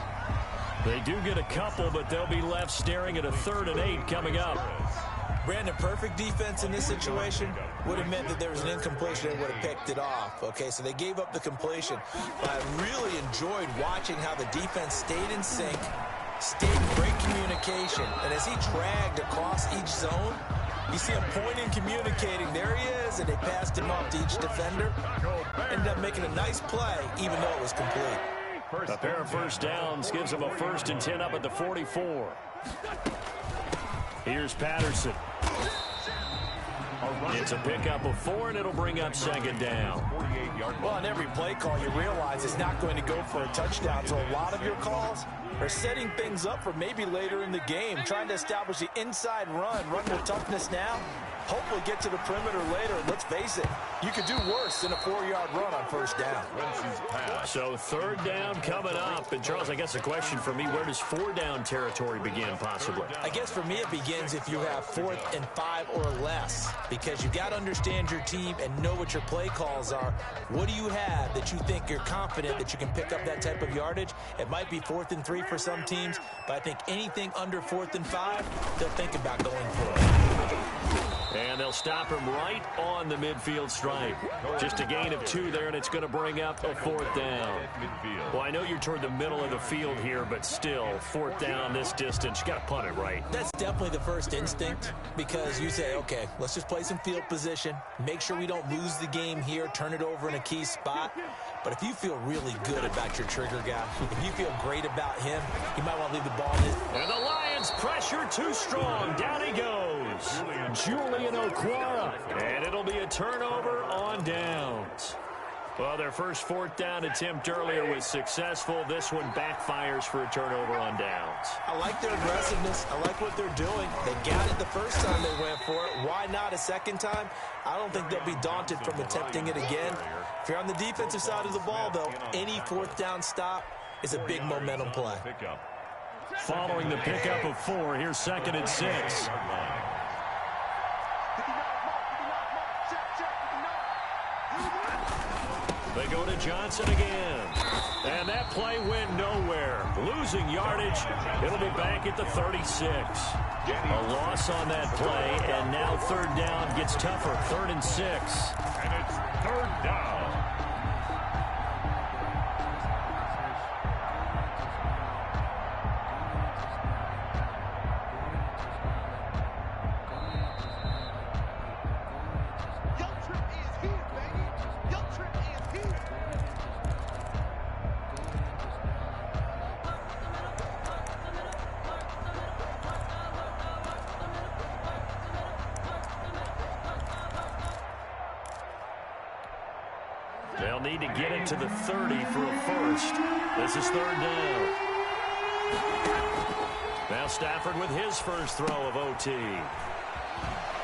They do get a couple, but they'll be left staring at a 3rd and 8 coming up. Brandon, perfect defense in this situation would have meant that there was an incompletion and would have picked it off. Okay, so they gave up the completion. But I really enjoyed watching how the defense stayed in sync, stayed in great communication. And as he dragged across each zone, you see him pointing, communicating. There he is, and they passed him off to each defender. Ended up making a nice play, even though it was complete. A pair of first downs gives them a 1st and 10 up at the 44. Here's Patterson. It's a pickup of 4, and it'll bring up 2nd down. Well, on every play call, you realize it's not going to go for a touchdown. So a lot of your calls are setting things up for maybe later in the game, trying to establish the inside run with toughness now. hopefully get to the perimeter later. Let's face it, you could do worse than a 4-yard run on first down. So third down coming up. And, Charles, I guess the question for me, where does 4-down territory begin possibly? I guess for me it begins if you have 4th and 5 or less, because you got to understand your team and know what your play calls are. What do you have that you think you're confident that you can pick up that type of yardage? It might be 4th and 3 for some teams, but I think anything under 4th and 5, they'll think about going for it. And they'll stop him right on the midfield stripe. Just a gain of 2 there, and it's going to bring up a 4th down. Well, I know you're toward the middle of the field here, but still, 4th down this distance, you got to punt it, right? That's definitely the first instinct, because you say, okay, let's just play some field position, make sure we don't lose the game here, turn it over in a key spot. But if you feel really good about your trigger guy, if you feel great about him, you might want to leave the ball in his. And the Lions pressure too strong. Down he goes. Julian Okwara. And it'll be a turnover on downs. Well, their first 4th down attempt earlier was successful. This one backfires for a turnover on downs. I like their aggressiveness. I like what they're doing. They got it the first time they went for it. Why not a second time? I don't think they'll be daunted from attempting it again. If you're on the defensive side of the ball, though, any 4th down stop is a big momentum play. Following the pickup of 4, here's 2nd and 6. They go to Johnson again. And that play went nowhere. Losing yardage. It'll be back at the 36. A loss on that play, and now 3rd down gets tougher. 3rd and 6. And it's 3rd down. They'll need to get it to the 30 for a first. This is 3rd down. Now Stafford with his first throw of OT.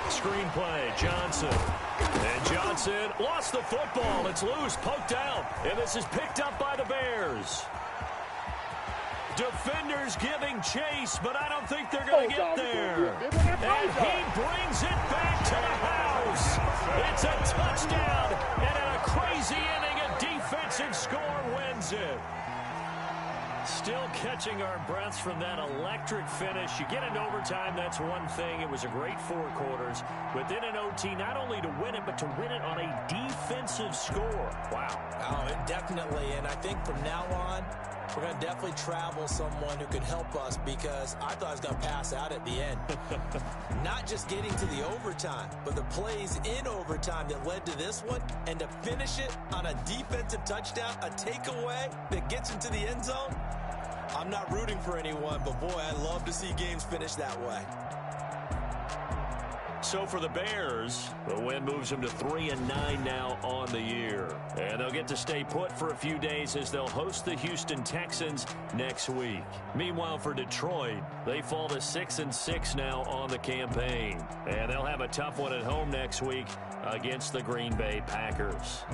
Screen play, Johnson. And Johnson lost the football. It's loose, poked out. And this is picked up by the Bears. Defenders giving chase, but I don't think they're going to get there. And he brings it back to the house. It's a touchdown, and in a crazy inning, a defensive score wins it. Still catching our breaths from that electric finish. You get into overtime, that's one thing. It was a great 4 quarters. Within an OT, not only to win it, but to win it on a defensive score. Wow. Oh, definitely, and I think from now on, we're going to definitely travel someone who could help us, because I thought I was going to pass out at the end. Not just getting to the overtime, but the plays in overtime that led to this one, and to finish it on a defensive touchdown, a takeaway that gets into the end zone. I'm not rooting for anyone, but boy, I love to see games finish that way. So for the Bears, the win moves them to 3-9 now on the year. And they'll get to stay put for a few days as they'll host the Houston Texans next week. Meanwhile, for Detroit, they fall to 6-6 now on the campaign. And they'll have a tough one at home next week against the Green Bay Packers.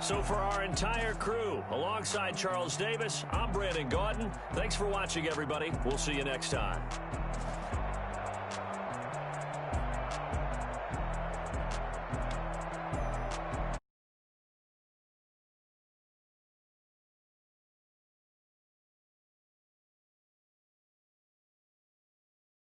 So for our entire crew, alongside Charles Davis, I'm Brandon Gaudin. Thanks for watching, everybody. We'll see you next time.